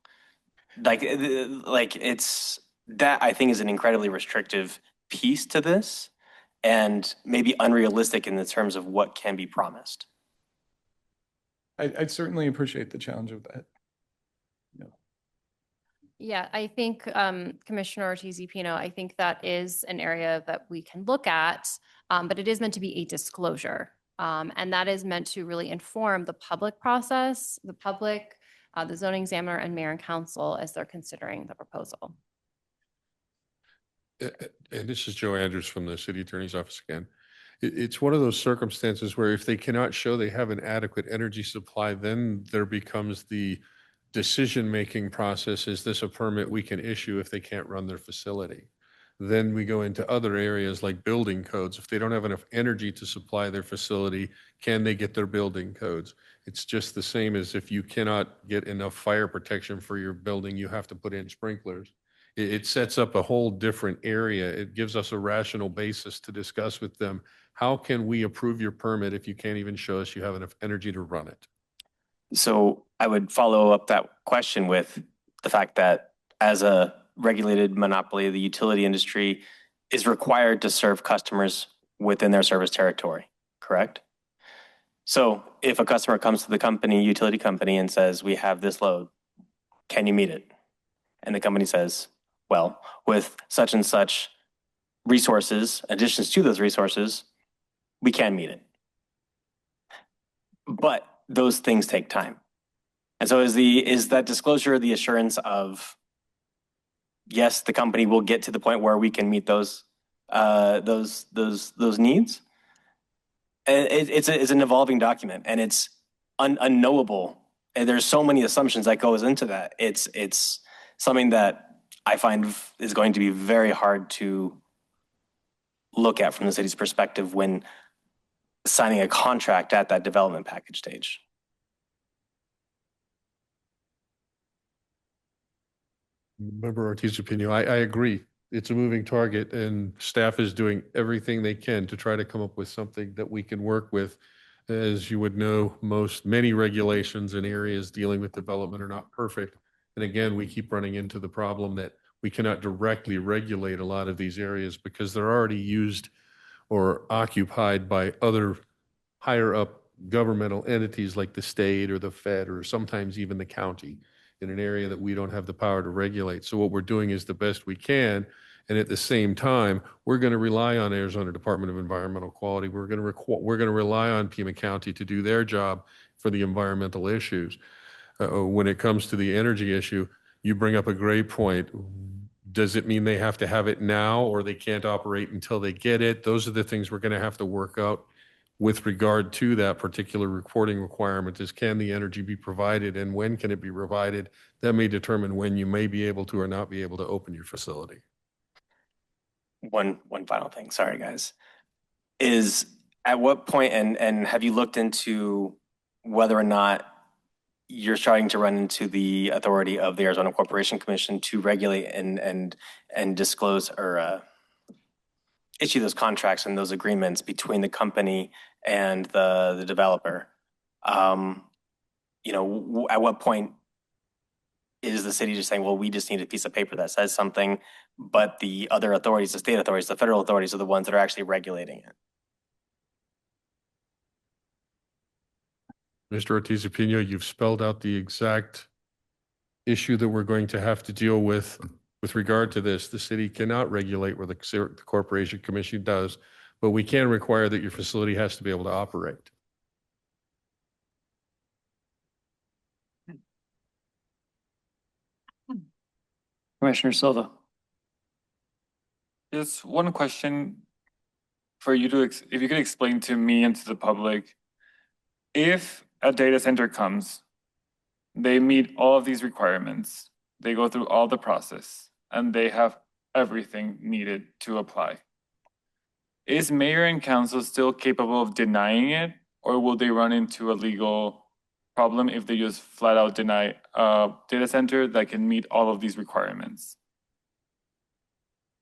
Like it's that, I think, is an incredibly restrictive piece to this, and maybe unrealistic in the terms of what can be promised. I'd certainly appreciate the challenge of that. Yeah, I think Commissioner Ortiz-Pino, I think that is an area that we can look at, but it is meant to be a disclosure. And that is meant to really inform the public process, the public the zoning examiner and mayor and council as they're considering the proposal. And this is Joe Andrews from the city attorney's office again. It's one of those circumstances where if they cannot show they have an adequate energy supply, then there becomes the decision-making process. Is this a permit we can issue if they can't run their facility? Then we go into other areas like building codes. If they don't have enough energy to supply their facility, can they get their building codes? It's just the same as if you cannot get enough fire protection for your building, you have to put in sprinklers. It sets up a whole different area. It gives us a rational basis to discuss with them. How can we approve your permit if you can't even show us you have enough energy to run it? So I would follow up that question with the fact that as a regulated monopoly, the utility industry is required to serve customers within their service territory, correct? So if a customer comes to the company, utility company, and says, we have this load, can you meet it? And the company says, well, with such and such resources, additions to those resources, we can meet it. But those things take time. And so is that disclosure the assurance of, yes, the company will get to the point where we can meet those needs? It's an evolving document, and it's unknowable. And there's so many assumptions that goes into that. It's something that I find is going to be very hard to look at from the city's perspective when signing a contract at that development package stage. Member Ortiz-Pino, I agree. It's a moving target, and staff is doing everything they can to try to come up with something that we can work with. As you would know, many regulations in areas dealing with development are not perfect. And again, we keep running into the problem that we cannot directly regulate a lot of these areas because they're already used or occupied by other higher up governmental entities like the state or the Fed or sometimes even the county in an area that we don't have the power to regulate. So what we're doing is the best we can. And at the same time, we're going to rely on Arizona Department of Environmental Quality. We're going to rely on Pima County to do their job for the environmental issues. When it comes to the energy issue, you bring up a great point. Does it mean they have to have it now or they can't operate until they get it? Those are the things we're going to have to work out with regard to that particular reporting requirement. Is can the energy be provided and when can it be provided? That may determine when you may be able to or not be able to open your facility. One final thing, sorry guys, is at what point, and have you looked into whether or not you're starting to run into the authority of the Arizona Corporation Commission to regulate and disclose or issue those contracts and those agreements between the company and the developer? You know, at what point is the city just saying, well, we just need a piece of paper that says something, but the other authorities, the state authorities, the federal authorities are the ones that are actually regulating it? Mr. Ortiz-Pino, you've spelled out the exact issue that we're going to have to deal with regard to this. The city cannot regulate where the Corporation Commission does, but we can require that your facility has to be able to operate. Commissioner Silva. Just one question for you to, if you could explain to me and to the public, if a data center comes, they meet all of these requirements, they go through all the process, and they have everything needed to apply. Is mayor and council still capable of denying it, or will they run into a legal problem if they just flat out deny a data center that can meet all of these requirements?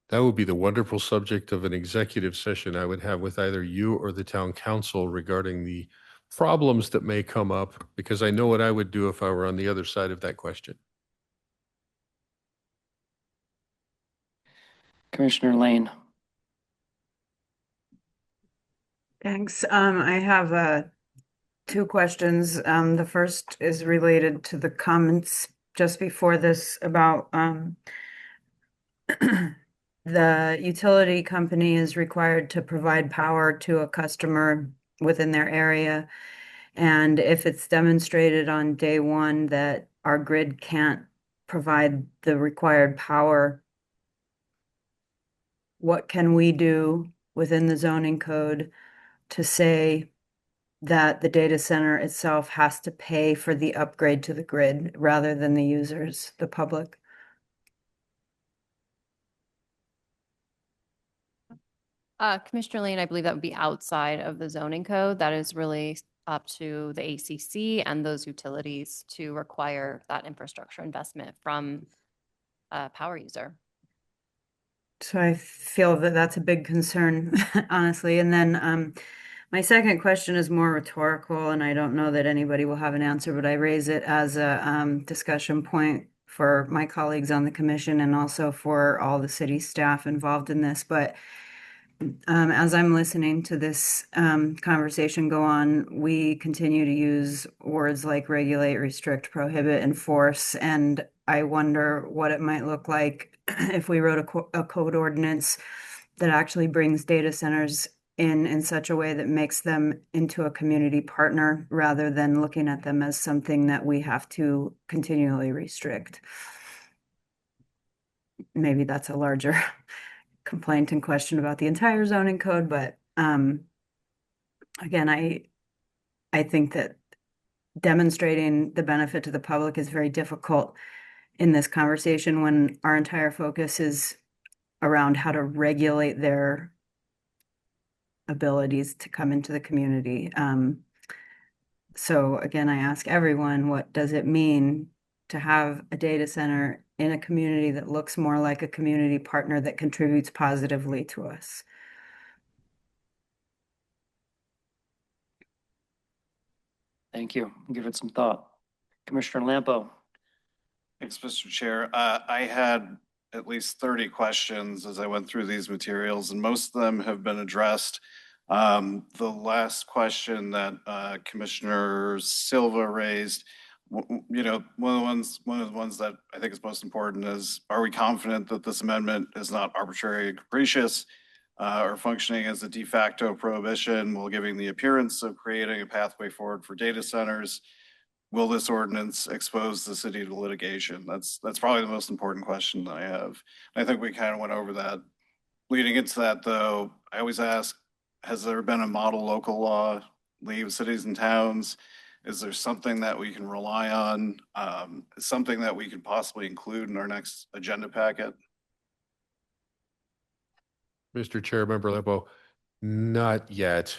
That would be the wonderful subject of an executive session I would have with either you or the town council regarding the problems that may come up, because I know what I would do if I were on the other side of that question. Commissioner Lane. Thanks. I have two questions. The first is related to the comments just before this about the utility company is required to provide power to a customer within their area. And if it's demonstrated on day one that our grid can't provide the required power, what can we do within the zoning code to say that the data center itself has to pay for the upgrade to the grid rather than the users, the public? Commissioner Lane, I believe that would be outside of the zoning code. That is really up to the ACC and those utilities to require that infrastructure investment from a power user. So I feel that that's a big concern, honestly. And then my second question is more rhetorical, and I don't know that anybody will have an answer, but I raise it as a discussion point for my colleagues on the commission and also for all the city staff involved in this. But as I'm listening to this conversation go on, we continue to use words like regulate, restrict, prohibit, enforce, and I wonder what it might look like if we wrote a code ordinance that actually brings data centers in such a way that makes them into a community partner rather than looking at them as something that we have to continually restrict. Maybe that's a larger complaint and question about the entire zoning code, but again, I think that demonstrating the benefit to the public is very difficult in this conversation when our entire focus is around how to regulate their abilities to come into the community. So again, I ask everyone, what does it mean to have a data center in a community that looks more like a community partner that contributes positively to us? Thank you. Give it some thought. Commissioner Lampo. Thanks, Mr. Chair. I had at least 30 questions as I went through these materials, and most of them have been addressed. The last question that Commissioner Silva raised, one of the ones that I think is most important is, are we confident that this amendment is not arbitrary and capricious or functioning as a de facto prohibition while giving the appearance of creating a pathway forward for data centers? Will this ordinance expose the city to litigation? That's probably the most important question that I have. I think we kind of went over that. Leading into that, though, I always ask, has there been a model local law, League of Cities and Towns? Is there something that we can rely on? Something that we could possibly include in our next agenda packet? Mr. Chair, Member Lembo, not yet.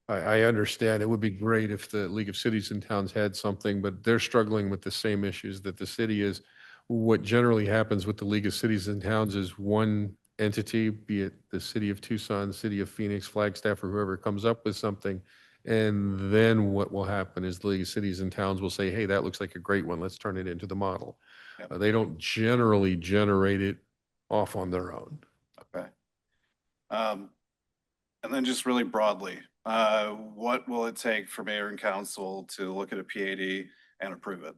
I understand it would be great if the League of Cities and Towns had something, but they're struggling with the same issues that the city is. What generally happens with the League of Cities and Towns is one entity, be it the city of Tucson, city of Phoenix, Flagstaff, or whoever comes up with something. And then what will happen is the League of Cities and Towns will say, hey, that looks like a great one. Let's turn it into the model. Yep. They don't generally generate it off on their own. Okay. And then just really broadly, what will it take for mayor and council to look at a PAD and approve it?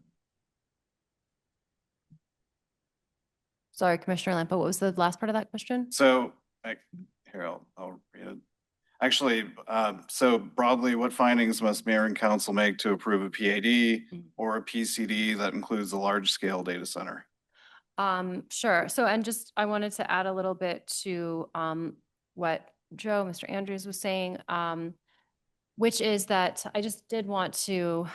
Sorry, Commissioner Lampo, what was the last part of that question? So here, I'll read it. Actually, so broadly, what findings must mayor and council make to approve a PAD or a PCD that includes a large scale data center? Sure. So, and just, I wanted to add a little bit to what Mr. Andrews was saying, which is that I just did want to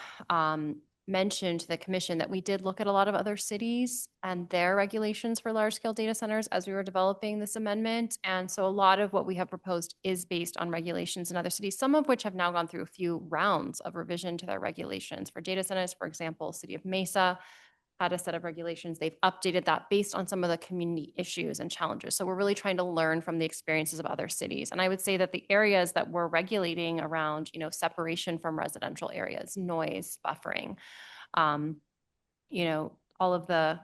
mention to the commission that we did look at a lot of other cities and their regulations for large scale data centers as we were developing this amendment. And so a lot of what we have proposed is based on regulations in other cities, some of which have now gone through a few rounds of revision to their regulations for data centers. For example, City of Mesa had a set of regulations. They've updated that based on some of the community issues and challenges. So we're really trying to learn from the experiences of other cities. And I would say that the areas that we're regulating around, separation from residential areas, noise, buffering, all of the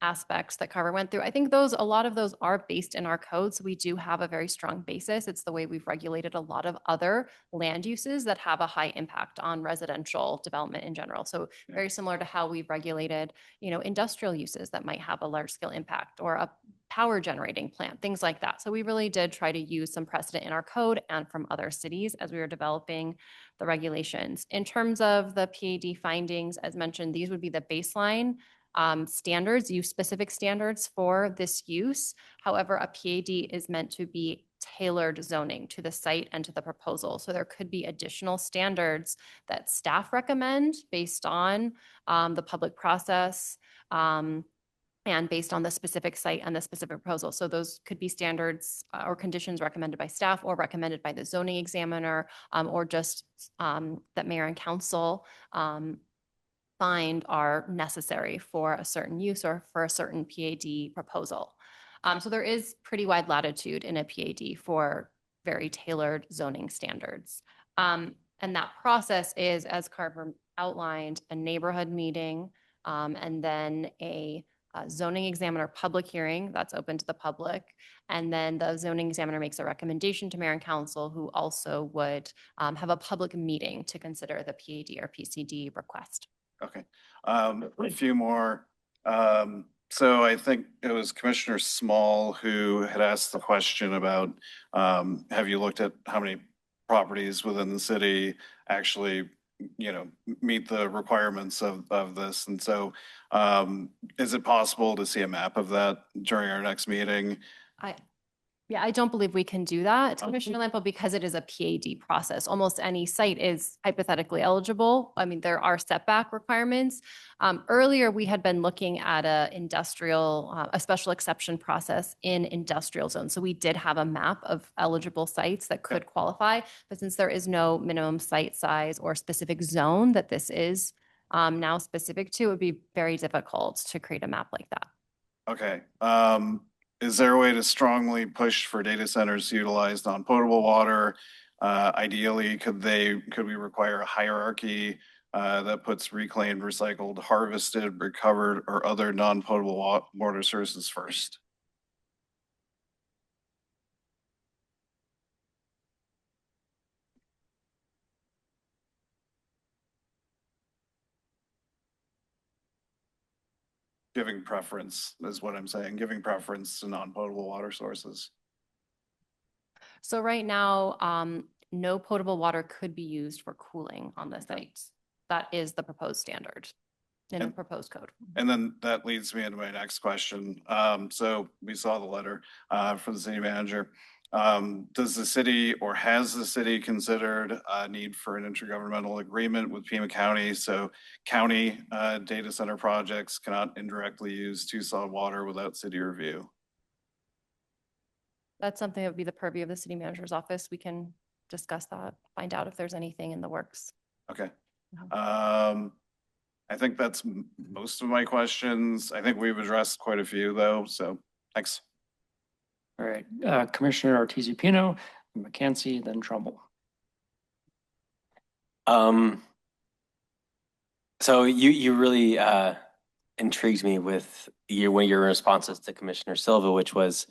aspects that Carver went through, I think a lot of those are based in our code. So we do have a very strong basis. It's the way we've regulated a lot of other land uses that have a high impact on residential development in general. So very similar to how we've regulated, industrial uses that might have a large scale impact, or power generating plant, things like that. So we really did try to use some precedent in our code and from other cities as we were developing the regulations. In terms of the PAD findings, as mentioned, these would be the baseline standards, use-specific standards for this use. However, a PAD is meant to be tailored zoning to the site and to the proposal. So there could be additional standards that staff recommend based on the public process and based on the specific site and the specific proposal. So those could be standards or conditions recommended by staff or recommended by the zoning examiner or just that mayor and council find are necessary for a certain use or for a certain PAD proposal. So there is pretty wide latitude in a PAD for very tailored zoning standards. And that process is, as Carver outlined, a neighborhood meeting and then a zoning examiner public hearing that's open to the public. And then the zoning examiner makes a recommendation to mayor and council, who also would have a public meeting to consider the PAD or PCD request. Okay, a few more. So I think it was Commissioner Small who had asked the question about, have you looked at how many properties within the city actually, meet the requirements of this? And so, is it possible to see a map of that during our next meeting? Yeah, I don't believe we can do that, Commissioner Lampo, because it is a PAD process. Almost any site is hypothetically eligible. I mean, there are setback requirements. Earlier, we had been looking at a special exception process in industrial zones. So we did have a map of eligible sites that could qualify, but since there is no minimum site size or specific zone that this is now specific to, it would be very difficult to create a map like that. Okay, is there a way to strongly push for data centers to utilize non-potable water? Ideally, could we require a hierarchy that puts reclaimed, recycled, harvested, recovered, or other non-potable water sources first? Giving preference is what I'm saying, giving preference to non-potable water sources. So right now, no potable water could be used for cooling on the site. That is the proposed standard in the proposed code. And then that leads me into my next question. So we saw the letter from the city manager. Does the city or has the city considered a need for an intergovernmental agreement with Pima County? So county data center projects cannot indirectly use Tucson water without city review. That's something that would be the purview of the city manager's office. We can discuss that, find out if there's anything in the works. Okay. I think that's most of my questions. I think we've addressed quite a few though, so thanks. All right, Commissioner Ortiz-Pino, McCansey, then Trumbull. So you really intrigued me with one of your responses to Commissioner Silva, which was,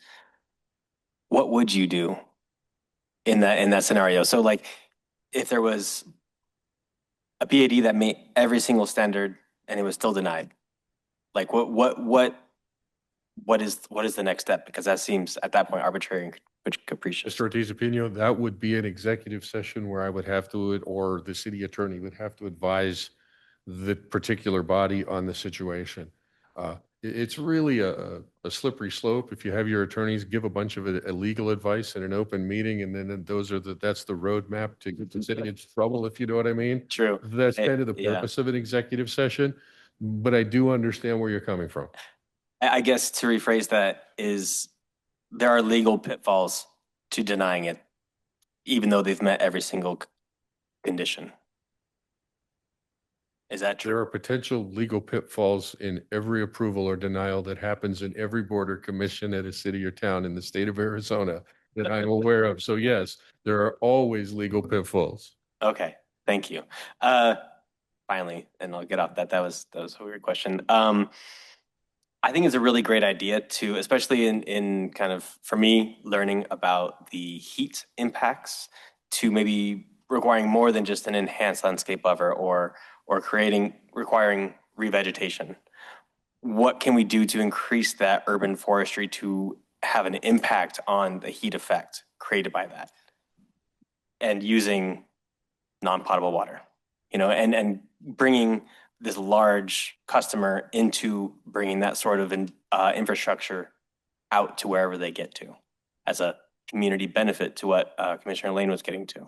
what would you do in that scenario? So like, if there was a PAD that met every single standard and it was still denied, like what is the next step? Because that seems at that point arbitrary and capricious. Mr. Ortiz-Pino, that would be an executive session where I would have to, or the city attorney would have to advise the particular body on the situation. It's really a slippery slope. If you have your attorneys give a bunch of illegal advice in an open meeting, and then that's the roadmap to get the city into trouble, if you know what I mean. True. That's kind of the purpose of an executive session, but I do understand where you're coming from. I guess to rephrase that is, there are legal pitfalls to denying it, even though they've met every single condition. Is that true? There are potential legal pitfalls in every approval or denial that happens in every board or commission at a city or town in the state of Arizona that I'm aware of. So yes, there are always legal pitfalls. Okay, thank you. Finally, and I'll get off that. That was a weird question. I think it's a really great idea to, especially in kind of, for me, learning about the heat impacts, to maybe requiring more than just an enhanced landscape buffer or requiring revegetation. what can we do to increase that urban forestry to have an impact on the heat effect created by that? And using non-potable water, and bringing this large customer into bringing that sort of infrastructure out to wherever they get to as a community benefit to what Commissioner Lane was getting to.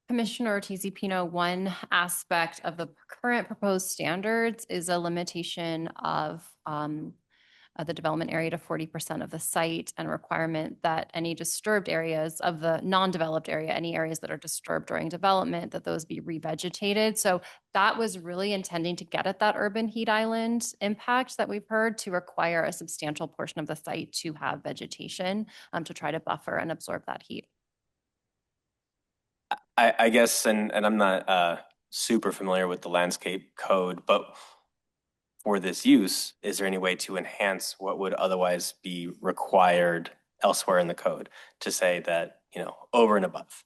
Commissioner Ortiz-Pino, one aspect of the current proposed standards is a limitation of the development area to 40% of the site, and requirement that any disturbed areas of the non-developed area, any areas that are disturbed during development, that those be revegetated. So that was really intending to get at that urban heat island impact that we've heard, to require a substantial portion of the site to have vegetation to try to buffer and absorb that heat. I guess, and I'm not super familiar with the landscape code, but for this use, is there any way to enhance what would otherwise be required elsewhere in the code to say that, over and above?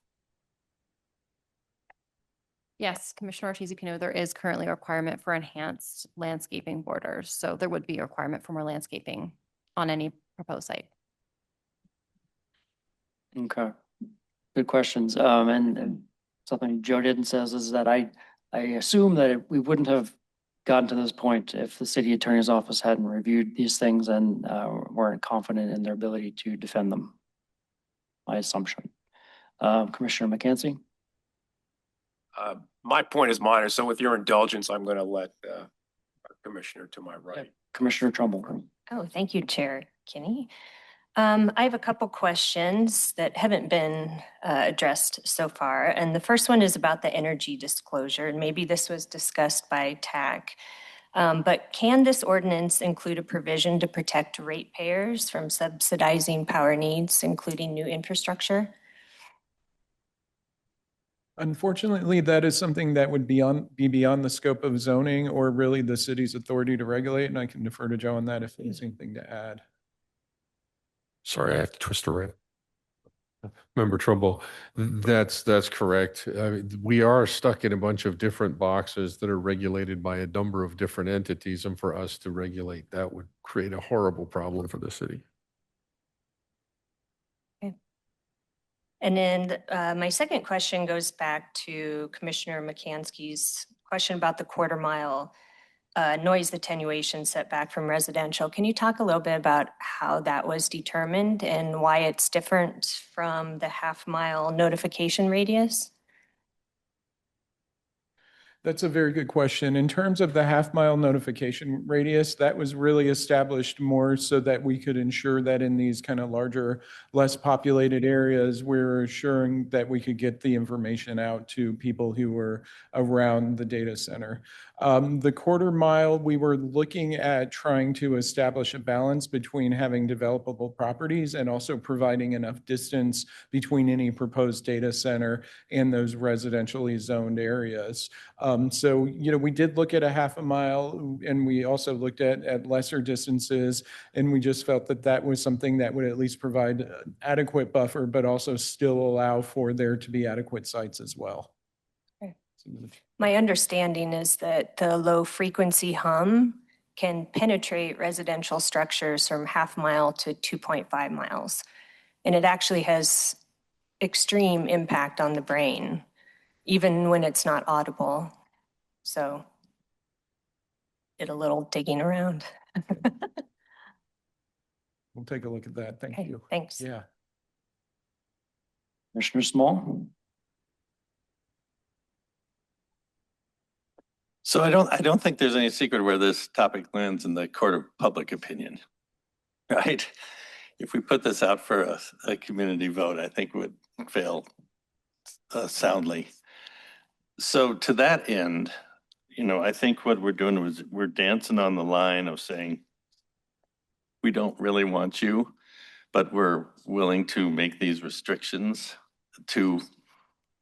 Yes, Commissioner Ortiz-Pino, there is currently a requirement for enhanced landscaping borders. So there would be a requirement for more landscaping on any proposed site. Okay, good questions. And something Joe didn't says is that I assume that we wouldn't have gotten to this point if the city attorney's office hadn't reviewed these things and weren't confident in their ability to defend them. My assumption. Commissioner McKenzie? My point is minor, so with your indulgence, I'm going to let our Commissioner to my right. Commissioner Trumbull. Oh, thank you, Chair Kinney. I have a couple questions that haven't been addressed so far. And the first one is about the energy disclosure. And maybe this was discussed by TAC. But can this ordinance include a provision to protect ratepayers from subsidizing power needs, including new infrastructure? Unfortunately, that is something that would be beyond the scope of zoning or really the city's authority to regulate. And I can defer to Joe on that if there's anything to add. Sorry, I have to twist around. Member Trumbull, that's correct. I mean, we are stuck in a bunch of different boxes that are regulated by a number of different entities, and for us to regulate that would create a horrible problem for the city. Okay. And then my second question goes back to Commissioner McCansky's question about the quarter-mile noise attenuation setback from residential. Can you talk a little bit about how that was determined and why it's different from the half-mile notification radius? That's a very good question. In terms of the half-mile notification radius, that was really established more so that we could ensure that in these kind of larger, less populated areas, we're assuring that we could get the information out to people who were around the data center. The quarter mile, we were looking at trying to establish a balance between having developable properties and also providing enough distance between any proposed data center and those residentially zoned areas. So, we did look at a half a mile, and we also looked at lesser distances, and we just felt that that was something that would at least provide adequate buffer, but also still allow for there to be adequate sites as well. Okay. My understanding is that the low frequency hum can penetrate residential structures from half mile to 2.5 miles. And it actually has extreme impact on the brain, even when it's not audible. So did a little digging around. We'll take a look at that. Thank you. Thanks. Yeah. Commissioner Small? So I don't think there's any secret where this topic lands in the court of public opinion, right? If we put this out for a community vote, I think it would fail soundly. So to that end, I think what we're doing is we're dancing on the line of saying, we don't really want you, but we're willing to make these restrictions to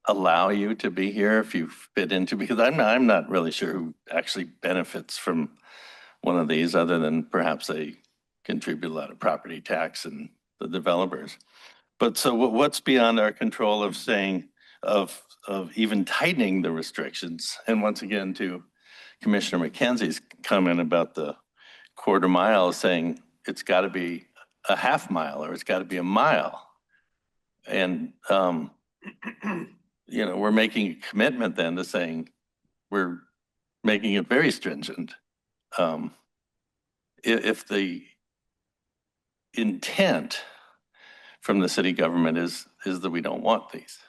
allow you to be here if you fit into, because I'm not really sure who actually benefits from one of these other than perhaps they contribute a lot of property tax and the developers. But so what's beyond our control of saying, of even tightening the restrictions? And once again, to Commissioner McKenzie's comment about the quarter mile, saying it's got to be a half mile or it's got to be a mile. And, we're making a commitment then to saying we're making it very stringent. If the intent from the city government is that we don't want these.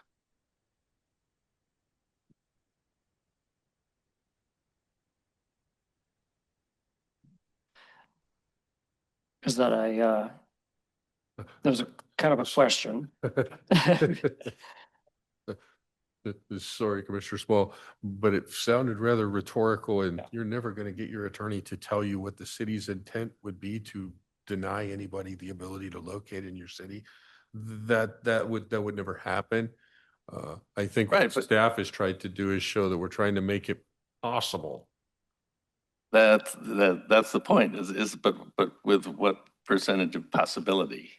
Is that there's a kind of a question. Sorry, Commissioner Small, but it sounded rather rhetorical, and you're never going to get your attorney to tell you what the city's intent would be to deny anybody the ability to locate in your city. That would never happen. I think Right, what but staff has tried to do is show that we're trying to make it possible. That's the point. But with what percentage of possibility?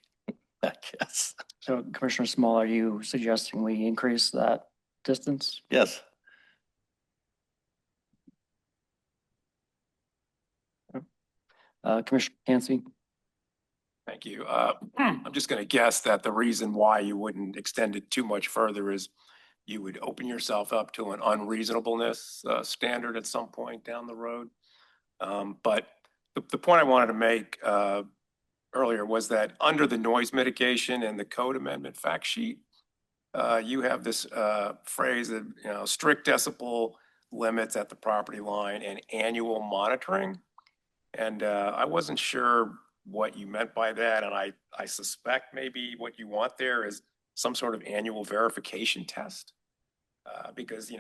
I guess. So Commissioner Small, are you suggesting we increase that distance? Yes. Commissioner Cansey? Thank you. I'm just going to guess that the reason why you wouldn't extend it too much further is you would open yourself up to an unreasonableness standard at some point down the road. But the point I wanted to make earlier was that under the noise mitigation and the code amendment fact sheet, you have this phrase that, strict decibel limits at the property line and annual monitoring. And I wasn't sure what you meant by that. And I suspect maybe what you want there is some sort of annual verification test. Because,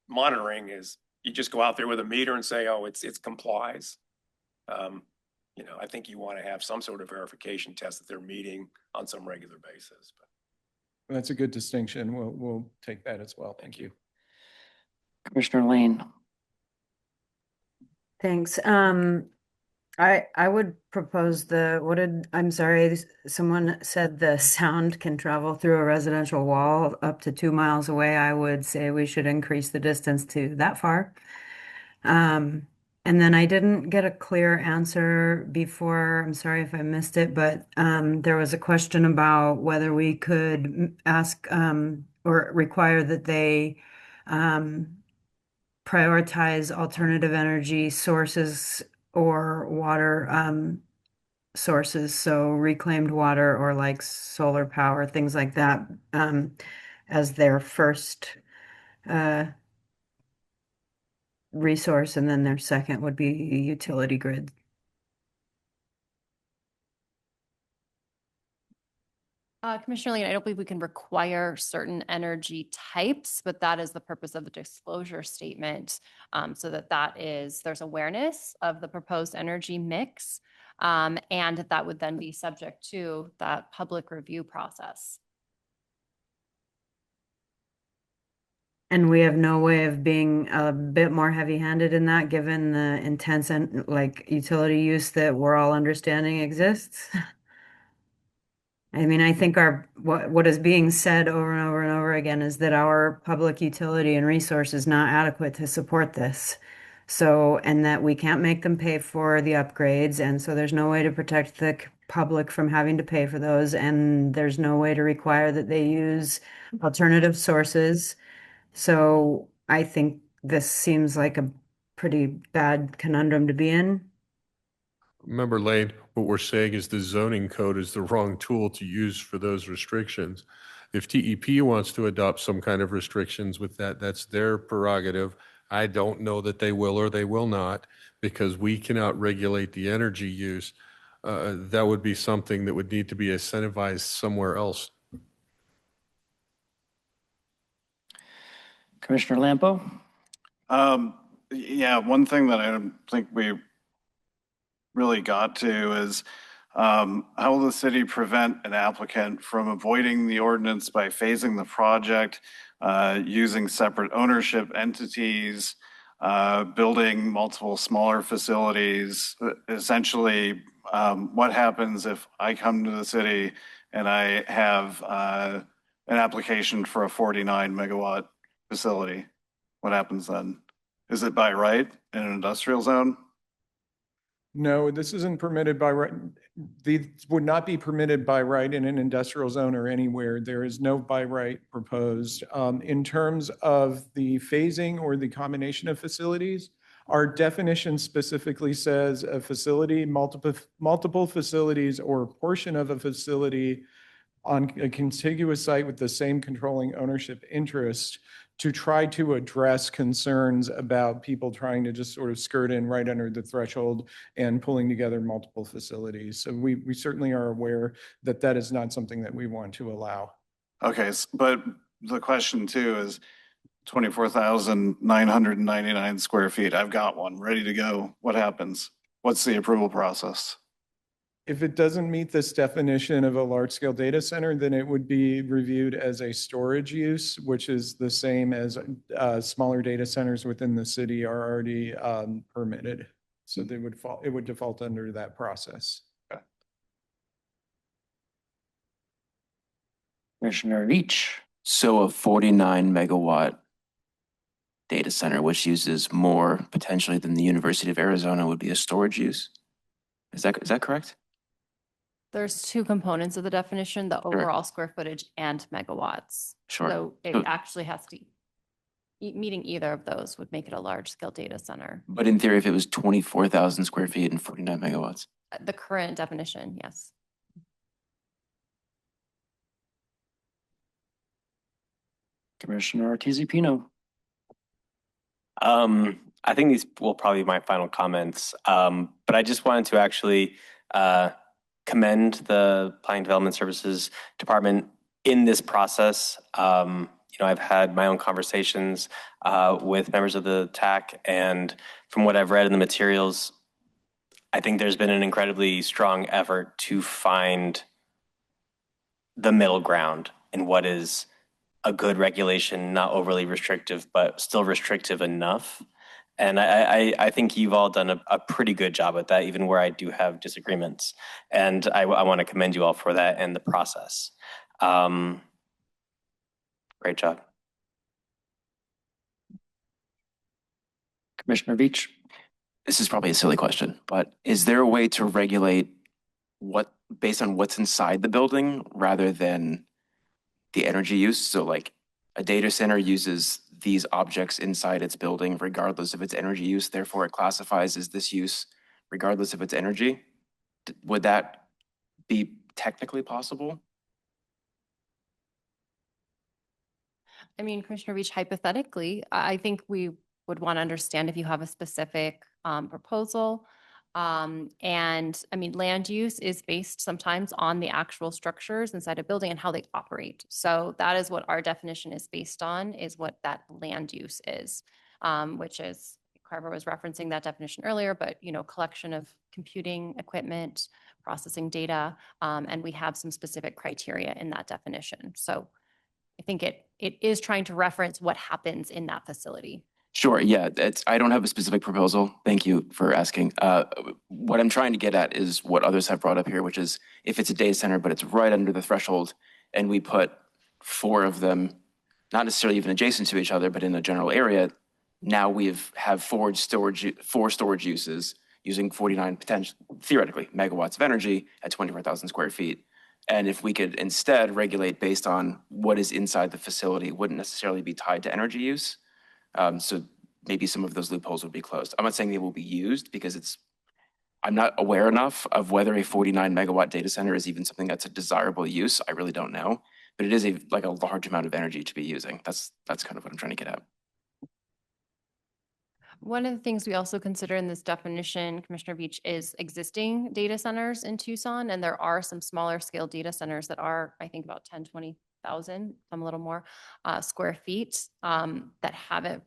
monitoring is, you just go out there with a meter and say, oh, it's complies. I think you want to have some sort of verification test that they're meeting on some regular basis. But That's a good distinction. We'll take that as well. Thank you. Commissioner Lane? Thanks. I would propose I'm sorry, someone said the sound can travel through a residential wall up to 2 miles away. I would say we should increase the distance to that far. And then I didn't get a clear answer before. I'm sorry if I missed it, but there was a question about whether we could ask or require that they prioritize alternative energy sources or water sources, so reclaimed water or like solar power, things like that, as their first resource, and then their second would be utility grid. Commissioner Lane, I don't believe we can require certain energy types, but that is the purpose of the disclosure statement, so there's awareness of the proposed energy mix, and that would then be subject to that public review process. And we have no way of being a bit more heavy-handed in that, given the intense and utility use that we're all understanding exists. I mean, I think what is being said over and over and over again is that our public utility and resource is not adequate to support this. So, and that we can't make them pay for the upgrades. And so there's no way to protect the public from having to pay for those. And there's no way to require that they use alternative sources. So I think this seems like a pretty bad conundrum to be in. Remember, Lane, what we're saying is the zoning code is the wrong tool to use for those restrictions. If TEP wants to adopt some kind of restrictions with that, that's their prerogative. I don't know that they will or they will not, because we cannot regulate the energy use. That would be something that would need to be incentivized somewhere else. Commissioner Lampo? Yeah, one thing that I don't think we really got to is how will the city prevent an applicant from avoiding the ordinance by phasing the project, using separate ownership entities, building multiple smaller facilities? Essentially, what happens if I come to the city and I have an application for a 49 megawatt facility? What happens then? Is it by right in an industrial zone? No, this isn't permitted by right. These would not be permitted by right in an industrial zone or anywhere. There is no by right proposed. In terms of the phasing or the combination of facilities, our definition specifically says a facility, multiple facilities, or a portion of a facility on a contiguous site with the same controlling ownership interest to try to address concerns about people trying to just sort of skirt in right under the threshold and pulling together multiple facilities. So we certainly are aware that that is not something that we want to allow. Okay, but the question too is 24,999 square feet. I've got one ready to go. What happens? What's the approval process? If it doesn't meet this definition of a large-scale data center, then it would be reviewed as a storage use, which is the same as smaller data centers within the city are already permitted. So they would it would default under that process. Commissioner Veach. So a 49 megawatt data center, which uses more potentially than the University of Arizona, would be a storage use. Is that correct? There's two components of the definition, the overall square footage and megawatts. Sure. So it actually has to, meeting either of those would make it a large scale data center. But in theory, if it was 24,000 square feet and 49 megawatts. The current definition, yes. Commissioner Ortiz-Pino. I think these will probably be my final comments, but I just wanted to actually commend the Planning Development Services Department in this process. I've had my own conversations with members of the TAC, and from what I've read in the materials, I think there's been an incredibly strong effort to find the middle ground in what is a good regulation, not overly restrictive, but still restrictive enough. And I think you've all done a pretty good job at that, even where I do have disagreements. And I want to commend you all for that and the process. Great job. Commissioner Veach. This is probably a silly question, but is there a way to regulate based on what's inside the building rather than the energy use? So like a data center uses these objects inside its building regardless of its energy use, therefore it classifies as this use regardless of its energy. Would that be technically possible? I mean, Commissioner Veach, hypothetically, I think we would want to understand if you have a specific proposal. And I mean, land use is based sometimes on the actual structures inside a building and how they operate. So that is what our definition is based on, is what that land use is, which is, Carver was referencing that definition earlier, but collection of computing equipment, processing data, and we have some specific criteria in that definition. So I think it is trying to reference what happens in that facility. Sure. Yeah, I don't have a specific proposal. Thank you for asking. What I'm trying to get at is what others have brought up here, which is if it's a data center, but it's right under the threshold, and we put 4 of them, not necessarily even adjacent to each other, but in a general area, now we have 4 storage uses using 49 theoretically megawatts of energy at 24,000 square feet. And if we could instead regulate based on what is inside the facility, it wouldn't necessarily be tied to energy use. So maybe some of those loopholes would be closed. I'm not saying they will be used because I'm not aware enough of whether a 49 megawatt data center is even something that's a desirable use. I really don't know, but it is a large amount of energy to be using. That's kind of what I'm trying to get at. One of the things we also consider in this definition, Commissioner Veach, is existing data centers in Tucson. And there are some smaller scale data centers that are, I think, about 10, 20,000, some a little more, square feet that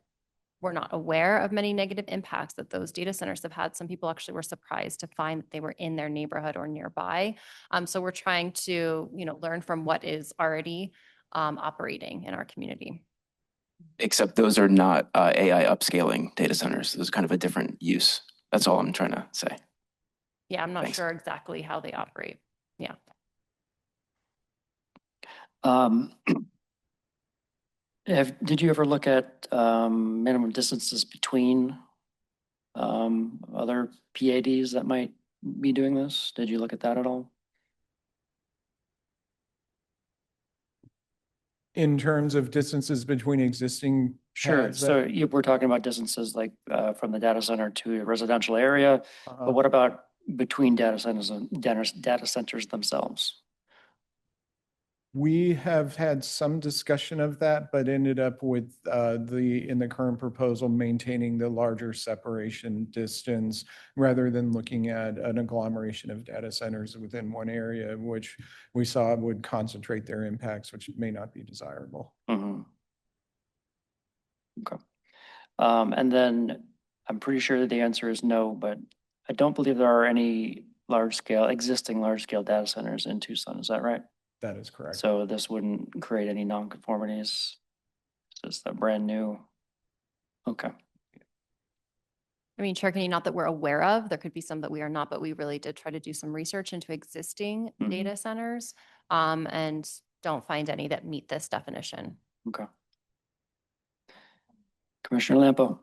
we're not aware of many negative impacts that those data centers have had. Some people actually were surprised to find that they were in their neighborhood or nearby. So we're trying to, learn from what is already operating in our community. Except those are not AI upscaling data centers. Those are kind of a different use. That's all I'm trying to say. Yeah, I'm not Thanks. sure exactly how they operate. Yeah. Did you ever look at minimum distances between other PADs that might be doing this? Did you look at that at all? In terms of distances between existing Sure. pads that- So we're talking about distances like from the data center to a residential area, but what about between data centers and data centers themselves? We have had some discussion of that, but ended up with in the current proposal, maintaining the larger separation distance rather than looking at an agglomeration of data centers within one area, which we saw would concentrate their impacts, which may not be desirable. Mhm. Okay. And then I'm pretty sure that the answer is no, but I don't believe there are any existing large scale data centers in Tucson. Is that right? That is correct. So this wouldn't create any nonconformities. It's just a brand new. Okay. I mean, Chair Kenny, not that we're aware of, there could be some that we are not, but we really did try to do some research into existing Mhm. data centers and don't find any that meet this definition. Okay. Commissioner Lampo.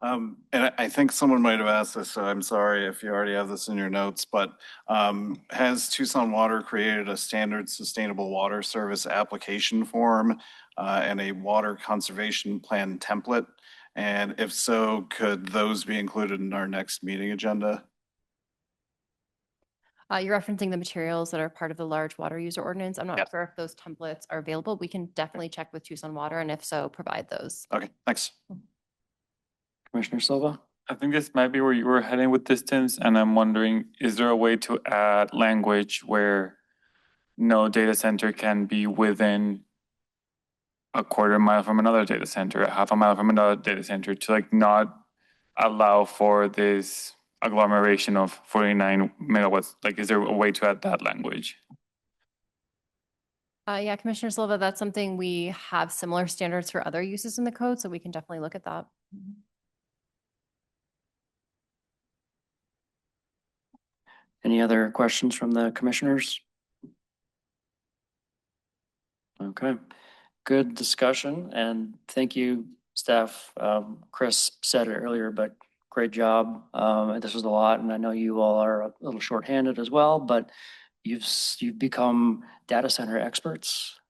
And I think someone might have asked this, so I'm sorry if you already have this in your notes, but has Tucson Water created a standard sustainable water service application form and a water conservation plan template? And if so, could those be included in our next meeting agenda? You're referencing the materials that are part of the large water user ordinance. I'm not Yes. sure if those templates are available. We can definitely check with Tucson Water, and if so, provide those. Okay, thanks. Commissioner Silva. I think this might be where you were heading with distance, and I'm wondering, is there a way to add language where no data center can be within a quarter mile from another data center, a half a mile from another data center, to like not allow for this agglomeration of 49 megawatts? Like, is there a way to add that language? Yeah, Commissioner Silva, that's something we have similar standards for other uses in the code, so we can definitely look at that. Any other questions from the commissioners? Okay, good discussion, and thank you, staff. Chris said it earlier, but great job. This was a lot, and I know you all are a little shorthanded as well, but you've become data center experts,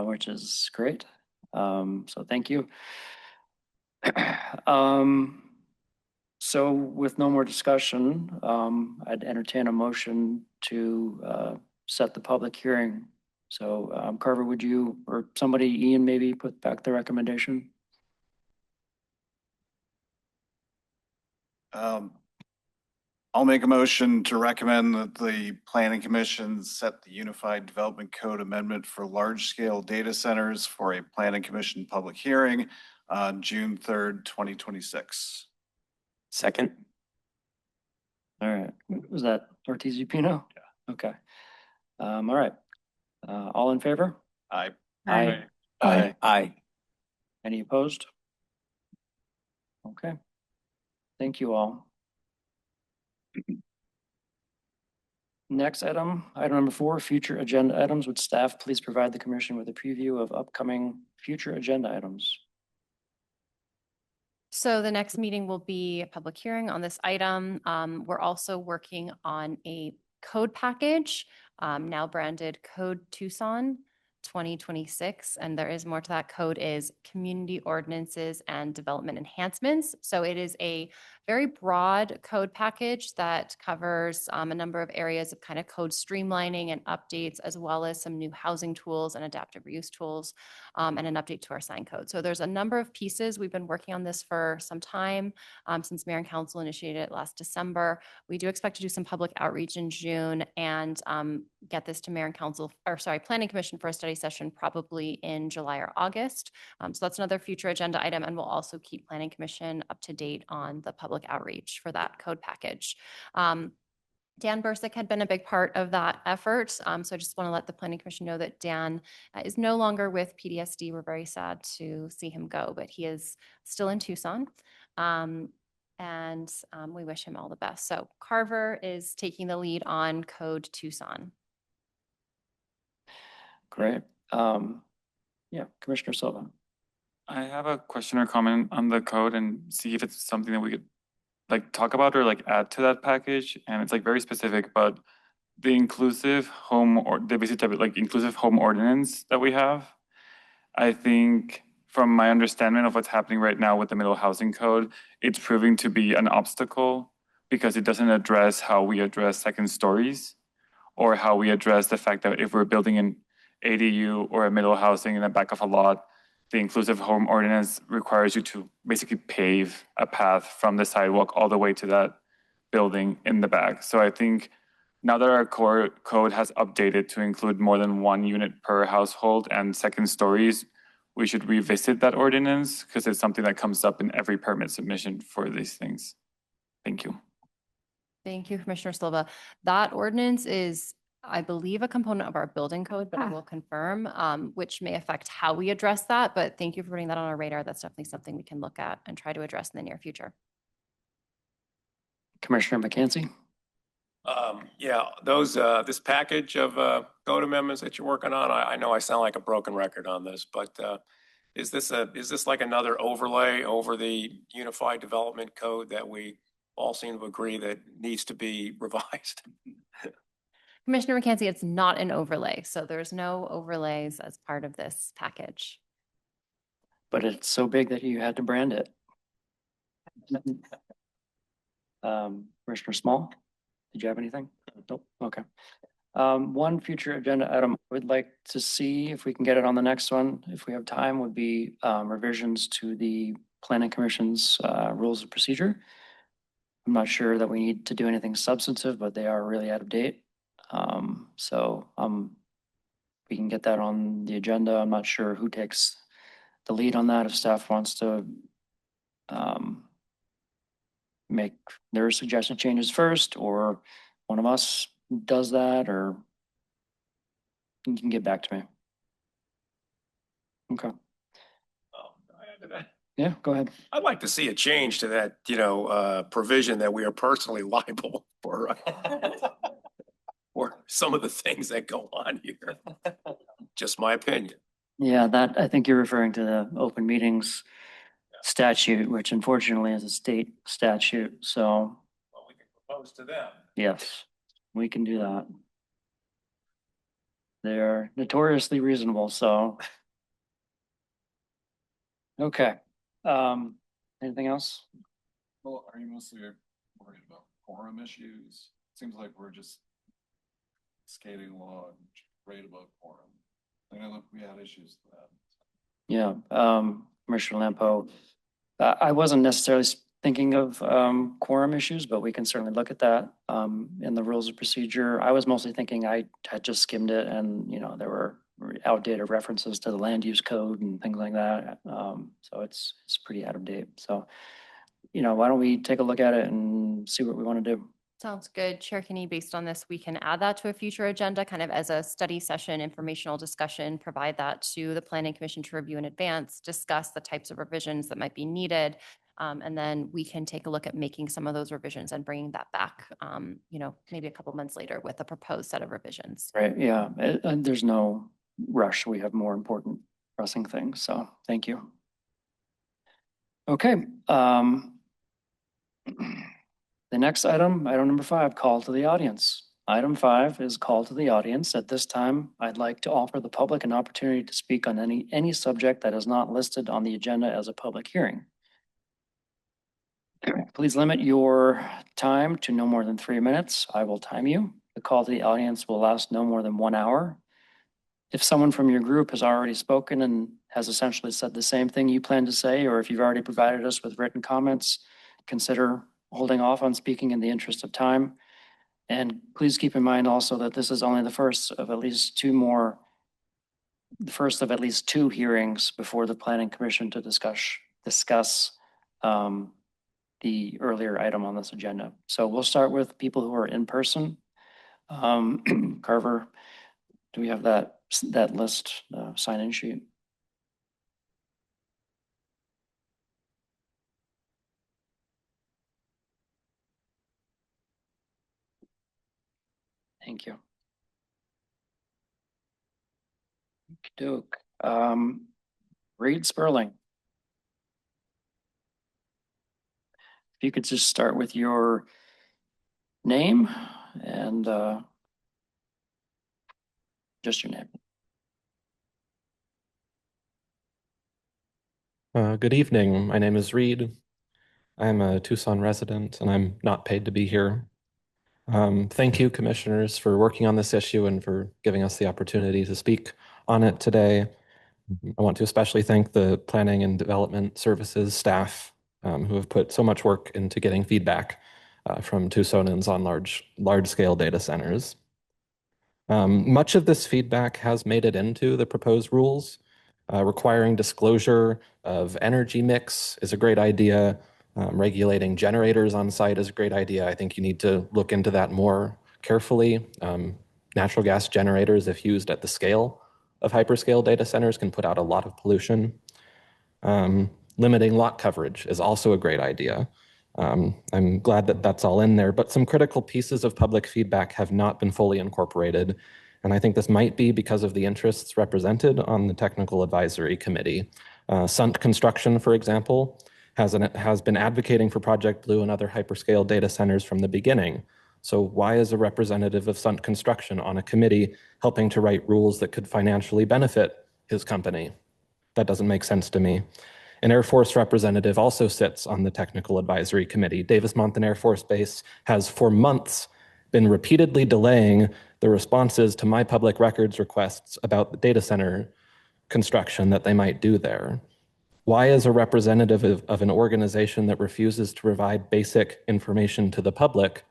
which is great. So thank you. So with no more discussion, I'd entertain a motion to set the public hearing. So Carver, would you, or somebody, Ian, maybe put back the recommendation? I'll make a motion to recommend that the planning commission set the Unified Development Code amendment for large-scale data centers for a planning commission public hearing on June 3rd, 2026. Second? All right, was that Ortiz Pino? Yeah. Okay. All right. All in favor? Aye. Aye. Aye. Any opposed? Okay. Thank you all. Next item number 4, future agenda items. Would staff please provide the commission with a preview of upcoming future agenda items? So the next meeting will be a public hearing on this item. We're also working on a code package, now branded Code Tucson 2026. And there is more to that. Code is community ordinances and development enhancements. So it is a very broad code package that covers a number of areas of kind of code streamlining and updates, as well as some new housing tools and adaptive reuse tools, and an update to our sign code. So there's a number of pieces. We've been working on this for some time, since Mayor and Council initiated it last December. We do expect to do some public outreach in June and get this to Mayor and Council, or sorry, Planning Commission for a study session probably in July or August. So that's another future agenda item, and we'll also keep Planning Commission up to date on the public outreach for that code package. Dan Bursick had been a big part of that effort. So I just want to let the Planning Commission know that Dan is no longer with PDSD. We're very sad to see him go, but he is still in Tucson. And we wish him all the best. So Carver is taking the lead on Code Tucson. Great. Yeah, Commissioner Silva. I have a question or comment on the code and see if it's something that we could like talk about or like add to that package. And it's like very specific, but the inclusive home or the basic type of like inclusive home ordinance that we have, I think from my understanding of what's happening right now with the middle housing code, it's proving to be an obstacle because it doesn't address how we address second stories or how we address the fact that if we're building an ADU or a middle housing in the back of a lot, the inclusive home ordinance requires you to basically pave a path from the sidewalk all the way to that building in the back. So I think now that our core code has updated to include more than 1 unit per household and second stories, we should revisit that ordinance because it's something that comes up in every permit submission for these things. Thank you. Thank you, Commissioner Silva. That ordinance is, I believe, a component of our building code, but I will confirm, which may affect how we address that. But thank you for putting that on our radar. That's definitely something we can look at and try to address in the near future. Commissioner McKenzie? Yeah, those, this package of code amendments that you're working on, I know I sound like a broken record on this, but is this like another overlay over the Unified Development Code that we all seem to agree that needs to be revised? Commissioner McKenzie, it's not an overlay. So there's no overlays as part of this package. But it's so big that you had to brand it. Commissioner Small, did you have anything? Nope, okay. One future agenda item I would like to see if we can get it on the next one, if we have time, would be revisions to the Planning Commission's rules of procedure. I'm not sure that we need to do anything substantive, but they are really out of date. So we can get that on the agenda. I'm not sure who takes the lead on that, if staff wants to make their suggested changes first, or one of us does that, or you can get back to me. Okay. Yeah, go ahead. I'd like to see a change to that, provision that we are personally liable for for some of the things that go on here. Just my opinion. Yeah, that, I think you're referring to the open meetings statute, which unfortunately is a state statute, so Well, we can propose to them. yes, we can do that. They're notoriously reasonable, so. Okay, anything else? Well, are you mostly worried about quorum issues? Seems like we're just skating along, right above quorum. I know we had issues with that. Yeah, Commissioner Lampo, I wasn't necessarily thinking of quorum issues, but we can certainly look at that in the rules of procedure. I was mostly thinking I had just skimmed it and, there were outdated references to the land use code and things like that. So it's pretty out of date. So, why don't we take a look at it and see what we want to do? Sounds good. Chair Kinney, based on this, we can add that to a future agenda, kind of as a study session, informational discussion, provide that to the Planning Commission to review in advance, discuss the types of revisions that might be needed. And then we can take a look at making some of those revisions and bringing that back, maybe a couple months later with a proposed set of revisions. Right, yeah, there's no rush. We have more important pressing things, so thank you. Okay, the next item number 5, call to the audience. Item 5 is call to the audience. At this time, I'd like to offer the public an opportunity to speak on any subject that is not listed on the agenda as a public hearing. Please limit your time to no more than 3 minutes. I will time you. The call to the audience will last no more than 1 hour. If someone from your group has already spoken and has essentially said the same thing you plan to say, or if you've already provided us with written comments, consider holding off on speaking in the interest of time. And please keep in mind also that this is only the first of at least 2 hearings before the Planning Commission to discuss the earlier item on this agenda. So we'll start with people who are in person. Carver, do we have that list, sign-in sheet? Thank you. Okey-doke. Reed Sperling. If you could just start with your name and just your name. Good evening. My name is Reed. I'm a Tucson resident and I'm not paid to be here. Thank you, commissioners, for working on this issue and for giving us the opportunity to speak on it today. I want to especially thank the Planning and Development Services staff who have put so much work into getting feedback from Tucsonans on large-scale data centers. Much of this feedback has made it into the proposed rules. Requiring disclosure of energy mix is a great idea. Regulating generators on site is a great idea. I think you need to look into that more carefully. Natural gas generators, if used at the scale of hyperscale data centers, can put out a lot of pollution. Limiting lot coverage is also a great idea. I'm glad that that's all in there, but some critical pieces of public feedback have not been fully incorporated. And I think this might be because of the interests represented on the Technical Advisory Committee. Sunt Construction, for example, has been advocating for Project Blue and other hyperscale data centers from the beginning. So why is a representative of Sunt Construction on a committee helping to write rules that could financially benefit his company? That doesn't make sense to me. An Air Force representative also sits on the Technical Advisory Committee. Davis-Monthan Air Force Base has for months been repeatedly delaying the responses to my public records requests about the data center construction that they might do there. Why is a representative of an organization that refuses to provide basic information to the public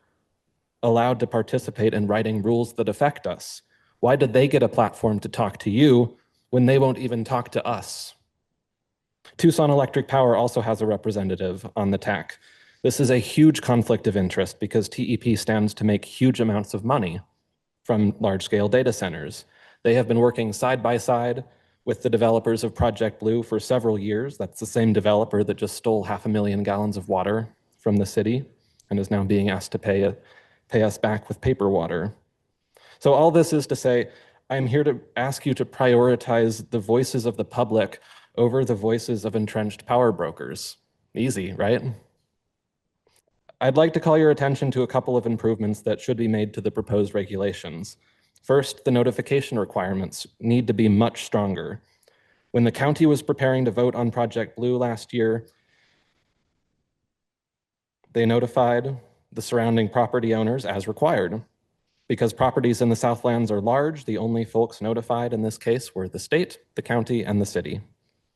allowed to participate in writing rules that affect us? Why did they get a platform to talk to you when they won't even talk to us? Tucson Electric Power also has a representative on the TAC. This is a huge conflict of interest because TEP stands to make huge amounts of money from large-scale data centers. They have been working side by side with the developers of Project Blue for several years. That's the same developer that just stole 500,000 gallons of water from the city and is now being asked to pay us back with paper water. So all this is to say, I'm here to ask you to prioritize the voices of the public over the voices of entrenched power brokers. Easy, right? I'd like to call your attention to a couple of improvements that should be made to the proposed regulations. First, the notification requirements need to be much stronger. When the county was preparing to vote on Project Blue last year, they notified the surrounding property owners as required. Because properties in the Southlands are large, the only folks notified in this case were the state, the county, and the city,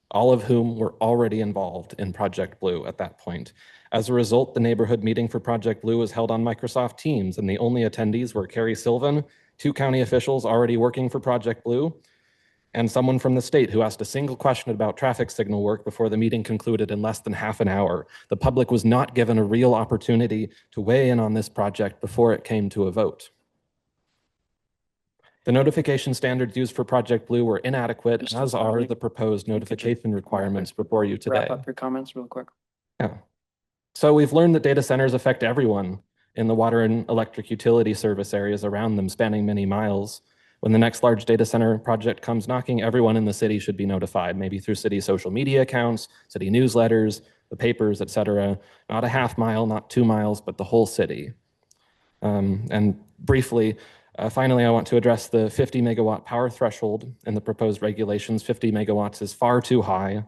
all of whom were already involved in Project Blue at that point. As a result, the neighborhood meeting for Project Blue was held on Microsoft Teams, and the only attendees were Carrie Sylvan, 2 county officials already working for Project Blue, and someone from the state who asked a single question about traffic signal work before the meeting concluded in less than half an hour. The public was not given a real opportunity to weigh in on this project before it came to a vote. The notification standards used for Project Blue were inadequate, as are the proposed notification requirements before you today. Wrap up your comments real quick. Yeah. So we've learned that data centers affect everyone in the water and electric utility service areas around them, spanning many miles. When the next large data center project comes knocking, everyone in the city should be notified, maybe through city social media accounts, city newsletters, the papers, et cetera. Not a half mile, not 2 miles, but the whole city. And briefly, finally, I want to address the 50 megawatt power threshold in the proposed regulations. 50 megawatts is far too high.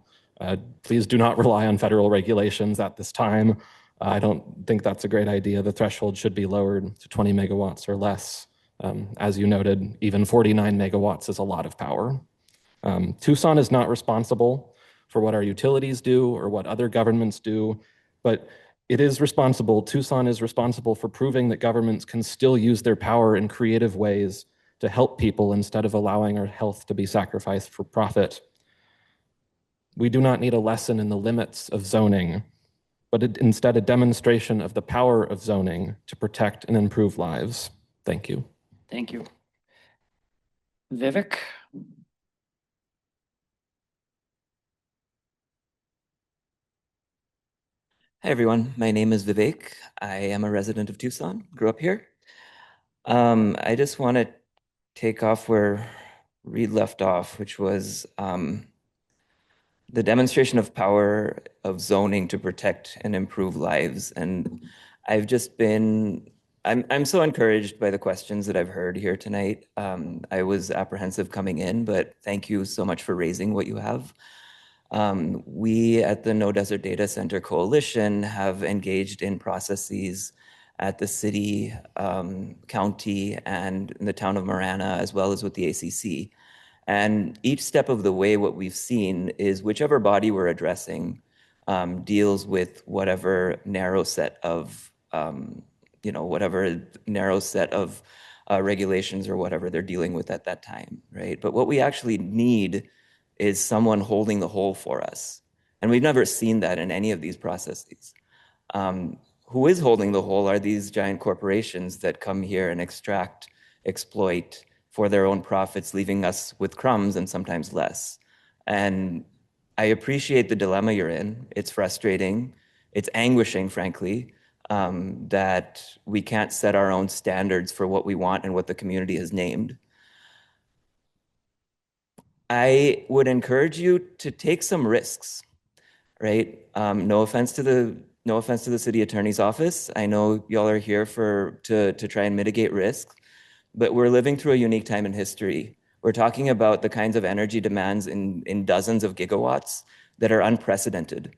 Please do not rely on federal regulations at this time. I don't think that's a great idea. The threshold should be lowered to 20 megawatts or less. As you noted, even 49 megawatts is a lot of power. Tucson is not responsible for what our utilities do or what other governments do, but Tucson is responsible for proving that governments can still use their power in creative ways to help people instead of allowing our health to be sacrificed for profit. We do not need a lesson in the limits of zoning, but instead a demonstration of the power of zoning to protect and improve lives. Thank you. Thank you. Vivek? Hi, everyone. My name is Vivek. I am a resident of Tucson, grew up here. I just want to take off where Reed left off, which was the demonstration of power of zoning to protect and improve lives. And I've just been, I'm so encouraged by the questions that I've heard here tonight. I was apprehensive coming in, but thank you so much for raising what you have. We at the No Desert Data Center Coalition have engaged in processes at the city, county, and in the town of Marana, as well as with the ACC. And each step of the way, what we've seen is whichever body we're addressing deals with whatever narrow set of, whatever narrow set of regulations or whatever they're dealing with at that time, right? But what we actually need is someone holding the whole for us. And we've never seen that in any of these processes. Who is holding the whole are these giant corporations that come here and extract, exploit for their own profits, leaving us with crumbs and sometimes less. And I appreciate the dilemma you're in. It's frustrating. It's anguishing, frankly, that we can't set our own standards for what we want and what the community has named. I would encourage you to take some risks, right? No offense to the city attorney's office. I know y'all are here to try and mitigate risks, but we're living through a unique time in history. We're talking about the kinds of energy demands in dozens of gigawatts that are unprecedented.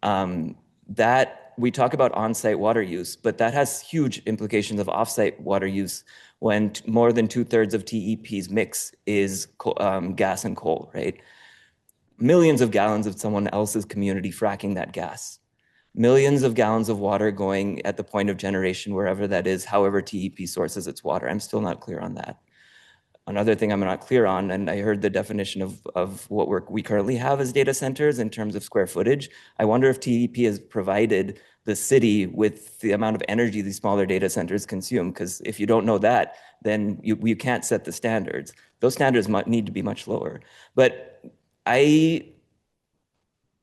That we talk about on-site water use, but that has huge implications of off-site water use when more than 2/3 of TEP's mix is gas and coal, right? Millions of gallons of someone else's community fracking that gas. Millions of gallons of water going at the point of generation, wherever that is, however TEP sources its water. I'm still not clear on that. Another thing I'm not clear on, and I heard the definition of what we currently have as data centers in terms of square footage. I wonder if TEP has provided the city with the amount of energy these smaller data centers consume, because if you don't know that, then you can't set the standards. Those standards need to be much lower. But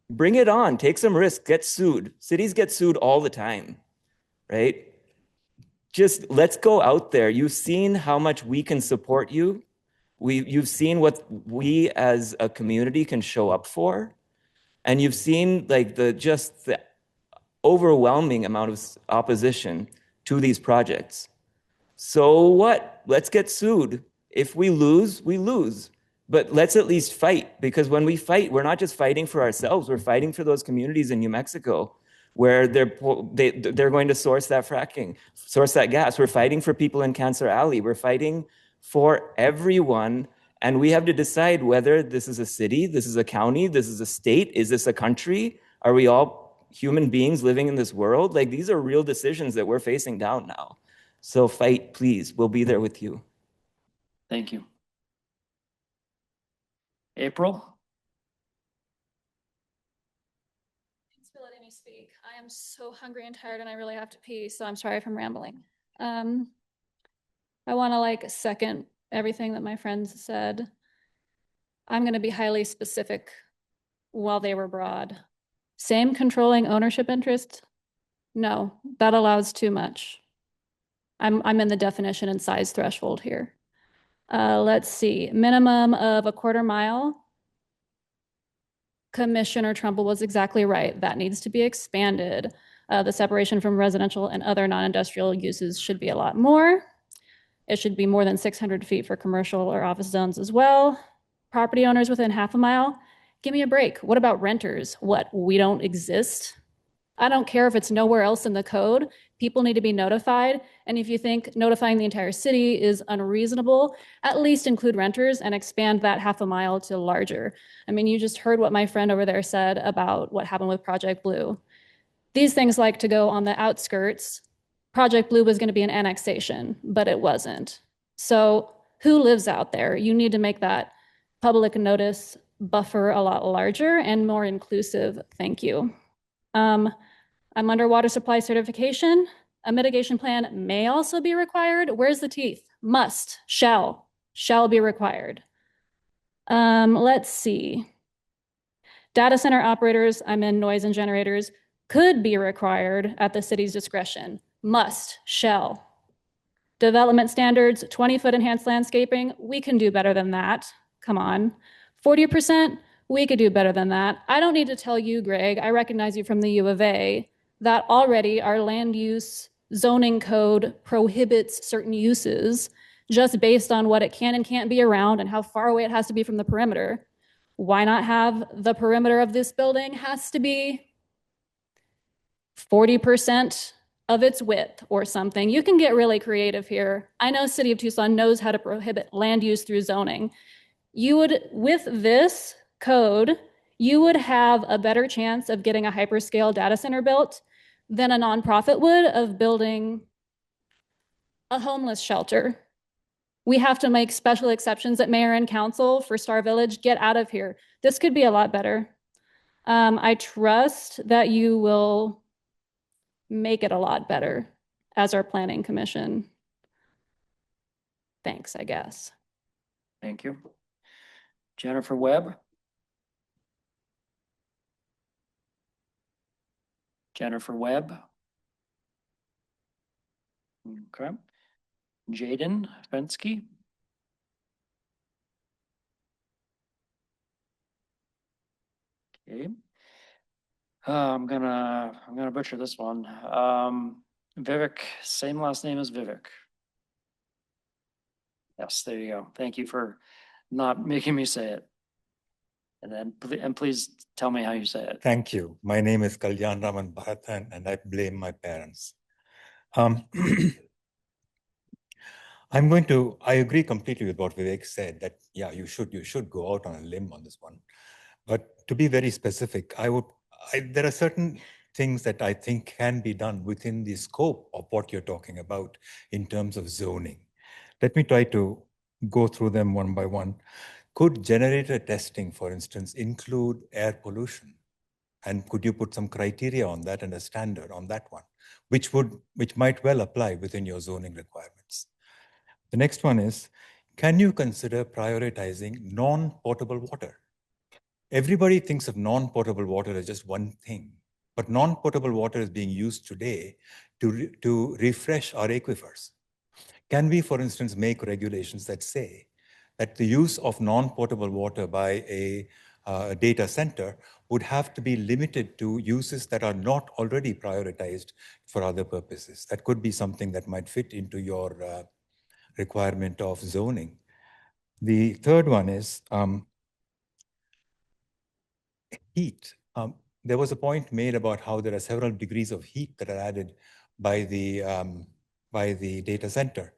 bring it on, take some risk, get sued. Cities get sued all the time, right? Just let's go out there. You've seen how much we can support you. You've seen what we as a community can show up for. And you've seen like the overwhelming amount of opposition to these projects. So what? Let's get sued. If we lose, we lose. But let's at least fight, because when we fight, we're not just fighting for ourselves, we're fighting for those communities in New Mexico where they're going to source that gas. We're fighting for people in Cancer Alley. We're fighting for everyone. And we have to decide whether this is a city, this is a county, this is a state, is this a country? Are we all human beings living in this world? Like, these are real decisions that we're facing down now. So fight, please. We'll be there with you. Thank you. April? Thanks for letting me speak. I am so hungry and tired and I really have to pee, so I'm sorry if I'm rambling. I want to second everything that my friends said. I'm going to be highly specific while they were broad. Same controlling ownership interest? No, that allows too much. I'm in the definition and size threshold here. Let's see, minimum of 1/4 mile. Commissioner Trumbull was exactly right. That needs to be expanded. The separation from residential and other non-industrial uses should be a lot more. It should be more than 600 feet for commercial or office zones as well. Property owners within 1/2 mile, give me a break. What about renters? What, we don't exist? I don't care if it's nowhere else in the code. People need to be notified. And if you think notifying the entire city is unreasonable, at least include renters and expand that 1/2 mile to larger. I mean, you just heard what my friend over there said about what happened with Project Blue. These things like to go on the outskirts. Project Blue was going to be an annexation, but it wasn't. So who lives out there? You need to make that public notice buffer a lot larger and more inclusive. Thank you. I'm under water supply certification. A mitigation plan may also be required. Where's the teeth? Must, shall be required. Let's see. Data center operators, I'm in noise and generators, could be required at the city's discretion. Must, shall. Development standards, 20-foot enhanced landscaping, we can do better than that. Come on. 40%, We could do better than that. I don't need to tell you, Greg, I recognize you from the U of A, that already our land use zoning code prohibits certain uses just based on what it can and can't be around and how far away it has to be from the perimeter. Why not have the perimeter of this building has to be 40% of its width or something? You can get really creative here. I know City of Tucson knows how to prohibit land use through zoning. You would, with this code, you would have a better chance of getting a hyperscale data center built than a nonprofit would of building a homeless shelter. We have to make special exceptions at mayor and council for Star Village. Get out of here. This could be a lot better. I trust that you will make it a lot better as our planning commission. Thanks, I guess. Thank you. Jennifer Webb. Jennifer Webb. Okay. Jaden Fensky. Okay. I'm gonna butcher this one. Vivek, same last name as Vivek. Yes, there you go. Thank you for not making me say it. And please tell me how you say it. Thank you. My name is Kalyan Raman Bharathan, and I blame my parents. I agree completely with what Vivek said, that, yeah, you should go out on a limb on this one. But to be very specific, there are certain things that I think can be done within the scope of what you're talking about in terms of zoning. Let me try to go through them one by one. Could generator testing, for instance, include air pollution? And could you put some criteria on that and a standard on that one, which might well apply within your zoning requirements? The next one is, can you consider prioritizing non-potable water? Everybody thinks of non-potable water as just one thing, but non-potable water is being used today to refresh our aquifers. Can we, for instance, make regulations that say that the use of non-potable water by a data center would have to be limited to uses that are not already prioritized for other purposes? That could be something that might fit into your requirement of zoning. The third one is heat. There was a point made about how there are several degrees of heat that are added by the data center.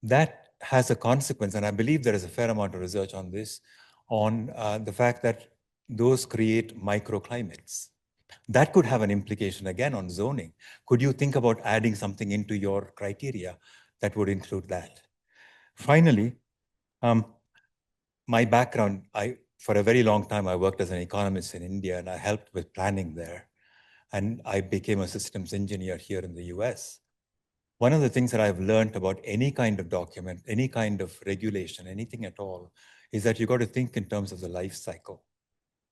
That has a consequence, and I believe there is a fair amount of research on this, on the fact that those create microclimates. That could have an implication again on zoning. Could you think about adding something into your criteria that would include that? Finally, my background, for a very long time, I worked as an economist in India, and I helped with planning there. And I became a systems engineer here in the US. One of the things that I've learned about any kind of document, any kind of regulation, anything at all, is that you got to think in terms of the life cycle.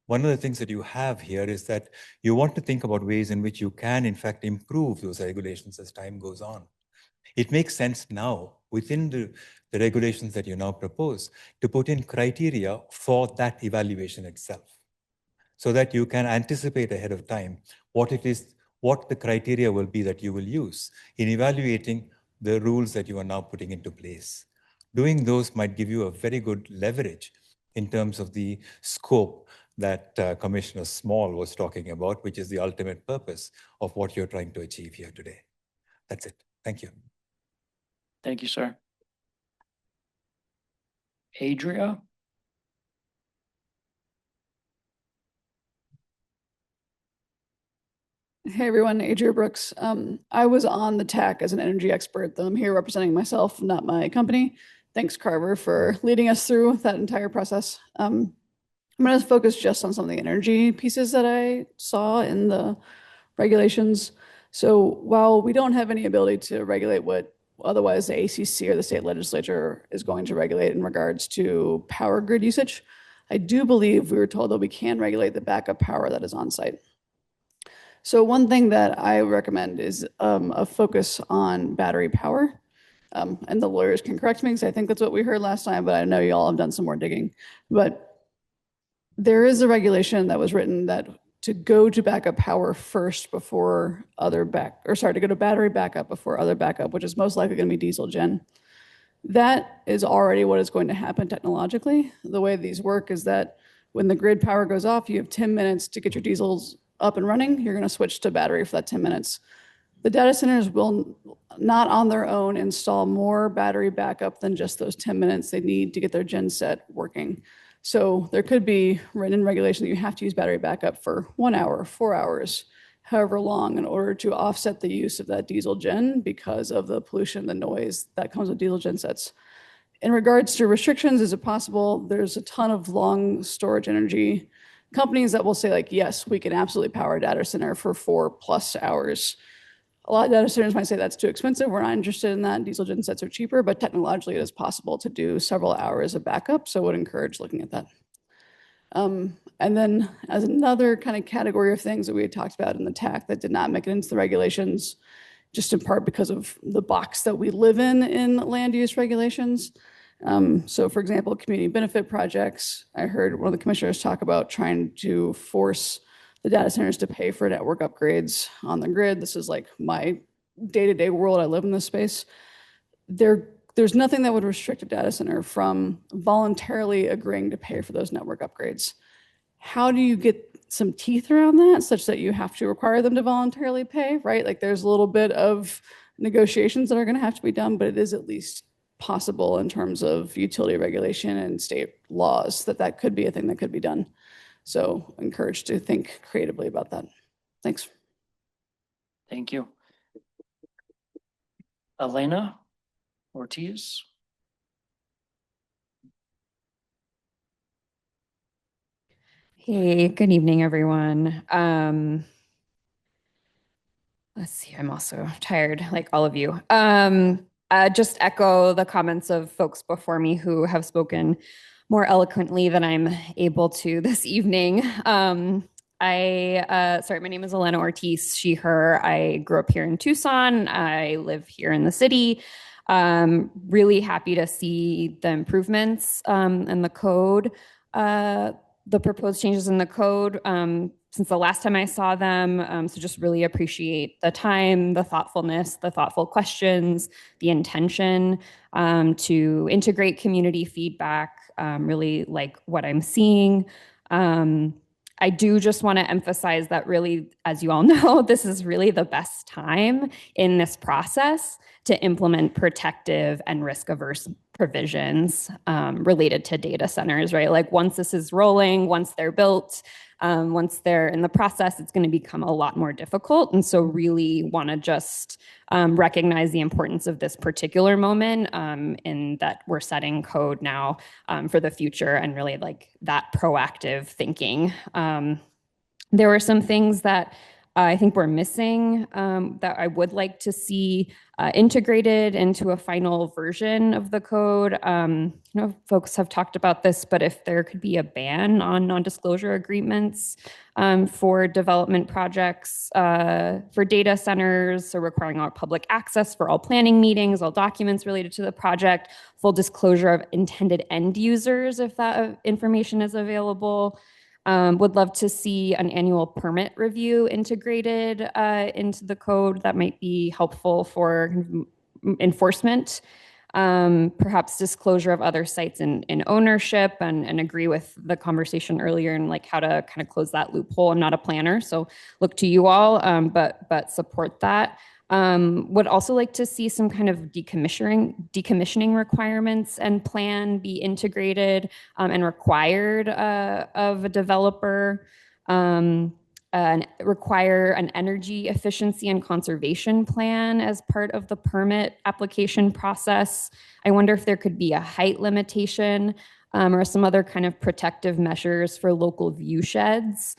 One of the things that you have here is that you want to think about ways in which you can, in fact, improve those regulations as time goes on. It makes sense now, within the regulations that you now propose, to put in criteria for that evaluation itself, so that you can anticipate ahead of time what the criteria will be that you will use in evaluating the rules that you are now putting into place. Doing those might give you a very good leverage in terms of the scope that Commissioner Small was talking about, which is the ultimate purpose of what you're trying to achieve here today. That's it. Thank you. Thank you, sir. Adria? Hey everyone, Adria Brooks. I was on the TAC as an energy expert, though I'm here representing myself, not my company. Thanks, Carver, for leading us through that entire process. I'm going to focus just on some of the energy pieces that I saw in the regulations. So while we don't have any ability to regulate what otherwise the ACC or the state legislature is going to regulate in regards to power grid usage, I do believe we were told that we can regulate the backup power that is on site. So one thing that I recommend is a focus on battery power. And the lawyers can correct me because I think that's what we heard last time, but I know you all have done some more digging. But there is a regulation that was written that to go to backup power first before to go to battery backup before other backup, which is most likely going to be diesel gen. That is already what is going to happen technologically. The way these work is that when the grid power goes off, you have 10 minutes to get your diesels up and running. You're going to switch to battery for that 10 minutes. The data centers will not on their own install more battery backup than just those 10 minutes they need to get their gen set working. So there could be written regulation that you have to use battery backup for 1 hour, 4 hours, however long, in order to offset the use of that diesel gen because of the pollution, the noise that comes with diesel gen sets. In regards to restrictions, is it possible? There's a ton of long storage energy companies that will say, like, yes, we can absolutely power a data center for 4+ hours. A lot of data centers might say that's too expensive. We're not interested in that. Diesel gen sets are cheaper, but technologically it is possible to do several hours of backup. So I would encourage looking at that. And then as another kind of category of things that we had talked about in the TAC that did not make it into the regulations, just in part because of the box that we live in land use regulations. So for example, community benefit projects, I heard one of the commissioners talk about trying to force the data centers to pay for network upgrades on the grid. This is like my day-to-day world. I live in this space. There's nothing that would restrict a data center from voluntarily agreeing to pay for those network upgrades. How do you get some teeth around that such that you have to require them to voluntarily pay, right? Like there's a little bit of negotiations that are going to have to be done, but it is at least possible in terms of utility regulation and state laws that could be a thing that could be done. So encouraged to think creatively about that. Thanks. Thank you. Elena Ortiz. Hey, good evening, everyone. Let's see, I'm also tired, like all of you. Just echo the comments of folks before me who have spoken more eloquently than I'm able to this evening. Sorry, my name is Elena Ortiz, she, her. I grew up here in Tucson. I live here in the city. Really happy to see the improvements in the code, the proposed changes in the code since the last time I saw them. So just really appreciate the time, the thoughtfulness, the thoughtful questions, the intention to integrate community feedback, really like what I'm seeing. I do just want to emphasize that really, as you all know, this is really the best time in this process to implement protective and risk-averse provisions related to data centers, right? Like once this is rolling, once they're built, once they're in the process, it's going to become a lot more difficult. And so really want to just recognize the importance of this particular moment in that we're setting code now for the future and really like that proactive thinking. There were some things that I think we're missing that I would like to see integrated into a final version of the code. Folks have talked about this, but if there could be a ban on non-disclosure agreements for development projects for data centers, so requiring all public access for all planning meetings, all documents related to the project, full disclosure of intended end users if that information is available. Would love to see an annual permit review integrated into the code. That might be helpful for enforcement. Perhaps disclosure of other sites in ownership and agree with the conversation earlier and like how to kind of close that loophole. I'm not a planner, so look to you all, but support that. Would also like to see some kind of decommissioning requirements and plan be integrated and required of a developer. And require an energy efficiency and conservation plan as part of the permit application process. I wonder if there could be a height limitation or some other kind of protective measures for local view sheds.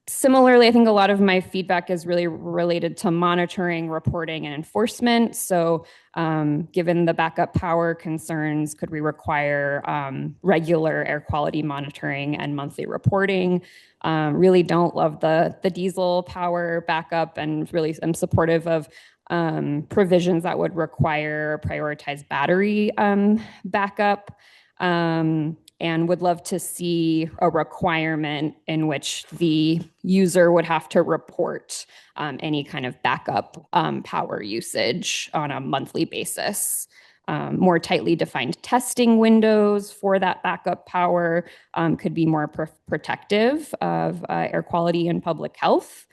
Similarly, I think a lot of my feedback is really related to monitoring, reporting, and enforcement. So given the backup power concerns, could we require regular air quality monitoring and monthly reporting? Really don't love the diesel power backup and really am supportive of provisions that would require prioritized battery backup. and would love to see a requirement in which the user would have to report any kind of backup power usage on a monthly basis. More tightly defined testing windows for that backup power could be more protective of air quality and public health.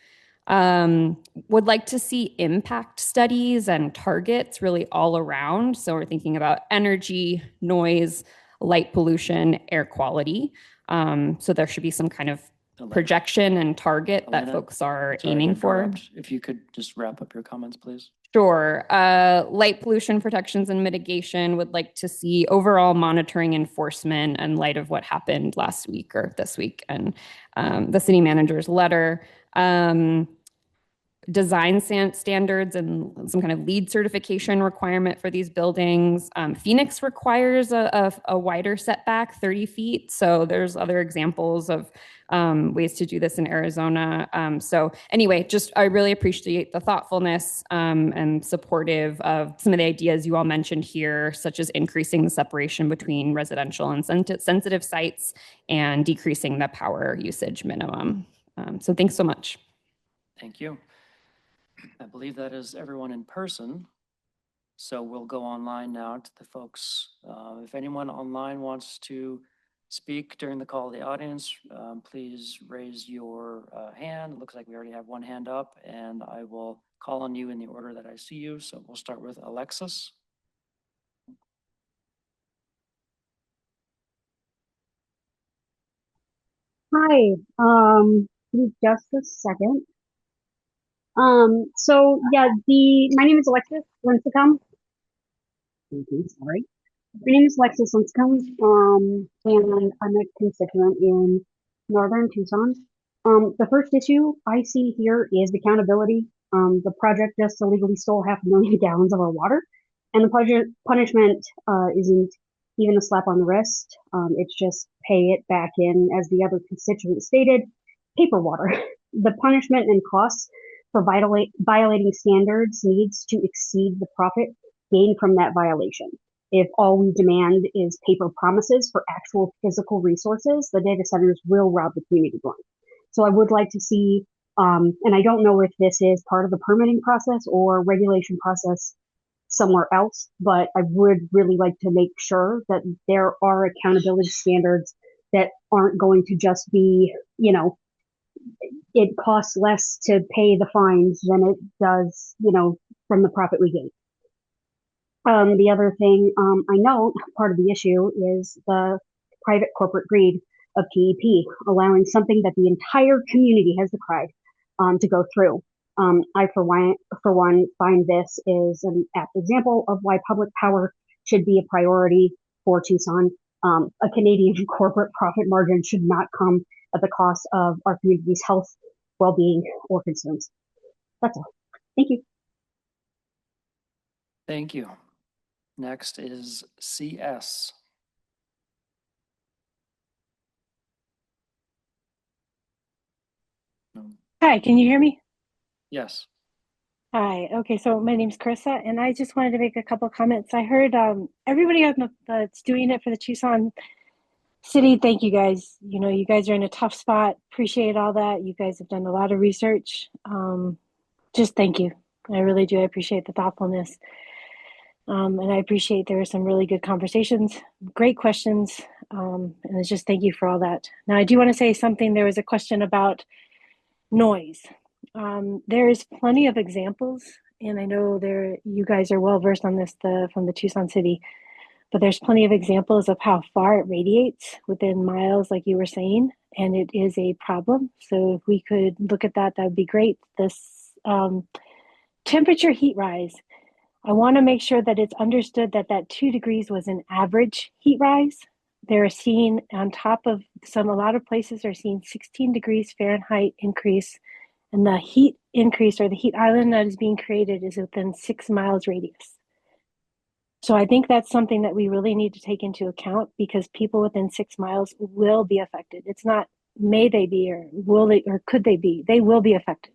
Would like to see impact studies and targets really all around. So we're thinking about energy, noise, light pollution, air quality. So there should be some kind of projection and target that Elena, folks are sorry to aiming for. interrupt. If you could just wrap up your comments, please. Sure. Light pollution protections and mitigation would like to see overall monitoring enforcement in light of what happened last week or this week and the city manager's letter. Design standards and some kind of LEED certification requirement for these buildings. Phoenix requires a wider setback, 30 feet. So there's other examples of ways to do this in Arizona. So anyway, I really appreciate the thoughtfulness and supportive of some of the ideas you all mentioned here, such as increasing the separation between residential and sensitive sites and decreasing the power usage minimum. So thanks so much. Thank you. I believe that is everyone in person. So we'll go online now to the folks. If anyone online wants to speak during the call of the audience, please raise your hand. It looks like we already have one hand up, and I will call on you in the order that I see you. So we'll start with Alexis. Hi, give me just a second. So yeah, my name is Alexis Lincecum. Sorry. My name is Alexis Lincecum, and I'm a constituent in northern Tucson. The first issue I see here is accountability. The project just illegally stole 500,000 gallons of our water, and the punishment isn't even a slap on the wrist. It's just pay it back in, as the other constituent stated, paper water. The punishment and costs for violating standards needs to exceed the profit gained from that violation. If all we demand is paper promises for actual physical resources, the data centers will rob the community blind. So I would like to see, and I don't know if this is part of the permitting process or regulation process somewhere else, but I would really like to make sure that there are accountability standards that aren't going to just be, it costs less to pay the fines than it does, from the profit we gain. The other thing I know part of the issue is the private corporate greed of PEP, allowing something that the entire community has decried to go through. I, for one, find this is an apt example of why public power should be a priority for Tucson. A Canadian corporate profit margin should not come at the cost of our community's health, well-being, or concerns. That's all. Thank you. Thank you. Next is CS. Hi, can you hear me? Yes. Hi. Okay, so my name's Carissa, and I just wanted to make a couple comments. I heard everybody that's doing it for the Tucson City. Thank you guys. You guys are in a tough spot. Appreciate all that. You guys have done a lot of research. Just thank you. I really do. I appreciate the thoughtfulness. And I appreciate there were some really good conversations, great questions. And it's just thank you for all that. Now, I do want to say something. There was a question about noise. There is plenty of examples, and I know you guys are well versed on this from the Tucson City, but there's plenty of examples of how far it radiates within miles, like you were saying, and it is a problem. So if we could look at that, that would be great. This temperature heat rise, I want to make sure that it's understood that 2 degrees was an average heat rise. They're seeing on top of a lot of places are seeing 16 degrees Fahrenheit increase, and the heat increase or the heat island that is being created is within 6 miles radius. So I think that's something that we really need to take into account, because people within 6 miles will be affected. It's not may they be or will they or could they be. They will be affected.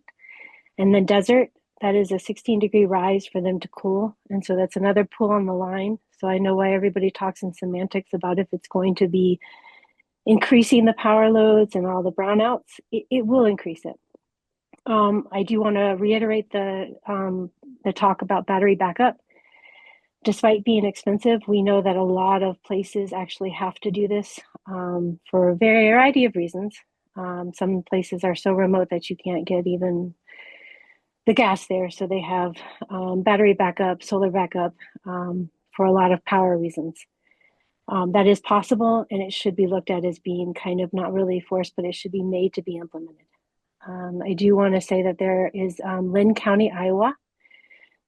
And the desert, that is a 16-degree rise for them to cool. And so that's another pull on the line. So I know why everybody talks in semantics about if it's going to be increasing the power loads and all the brownouts. It will increase it. I do want to reiterate the talk about battery backup. Despite being expensive, we know that a lot of places actually have to do this for a variety of reasons. Some places are so remote that you can't get even the gas there, so they have battery backup, solar backup for a lot of power reasons. That is possible, and it should be looked at as being kind of not really forced, but it should be made to be implemented. I do want to say that there is Lynn County, Iowa.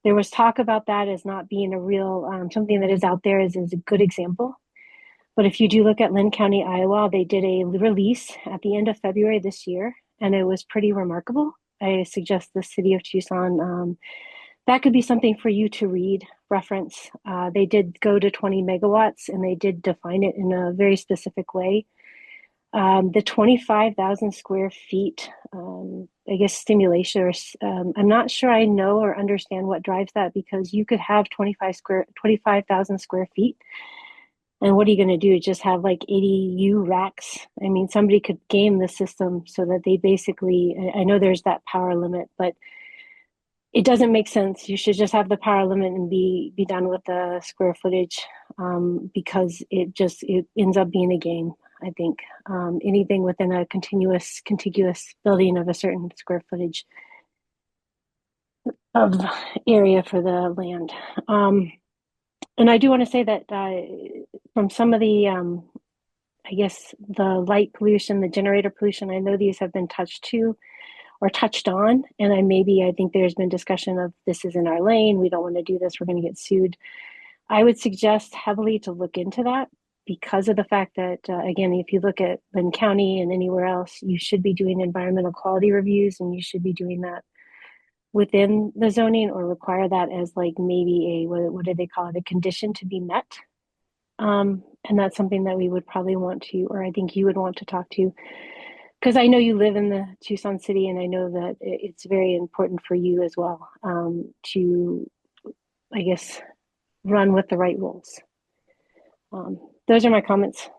There was talk about that as not being a real, something that is out there as a good example. But if you do look at Lynn County, Iowa, they did a release at the end of February this year, and it was pretty remarkable. I suggest the city of Tucson, that could be something for you to read, reference. They did go to 20 megawatts, and they did define it in a very specific way. The 25,000 square feet, I guess, stimulation, or I'm not sure I know or understand what drives that, because you could have 25,000 square feet. And what are you going to do? Just have like 80 U racks? I mean, somebody could game the system so that they basically, I know there's that power limit, but it doesn't make sense. You should just have the power limit and be done with the square footage, because it ends up being a game. I think anything within a contiguous building of a certain square footage of area for the land. And I do want to say that from some of the, I guess, the light pollution, the generator pollution, I know these have been touched on, and I think there's been discussion of this is in our lane, we don't want to do this, we're going to get sued. I would suggest heavily to look into that, because of the fact that, again, if you look at Lynn County and anywhere else, you should be doing environmental quality reviews, and you should be doing that within the zoning, or require that as like maybe what do they call it, a condition to be met. And that's something that we would probably want to, or I think you would want to talk to, because I know you live in the Tucson city, and I know that it's very important for you as well, to, I guess, run with the right rules. Those are my comments.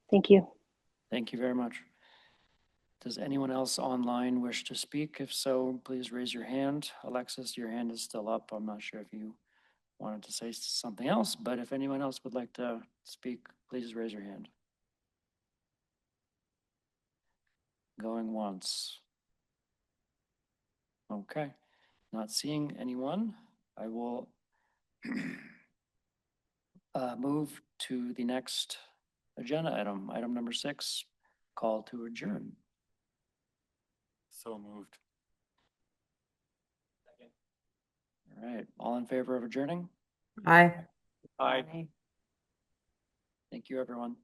Thank you. Thank you very much. Does anyone else online wish to speak? If so, please raise your hand. Alexis, your hand is still up. I'm not sure if you wanted to say something else, but if anyone else would like to speak, please raise your hand. Going once. Okay, not seeing anyone. I will move to the next agenda item, item number 6, call to adjourn. So moved. All right, all in favor of adjourning? Aye. Aye. Thank you, everyone.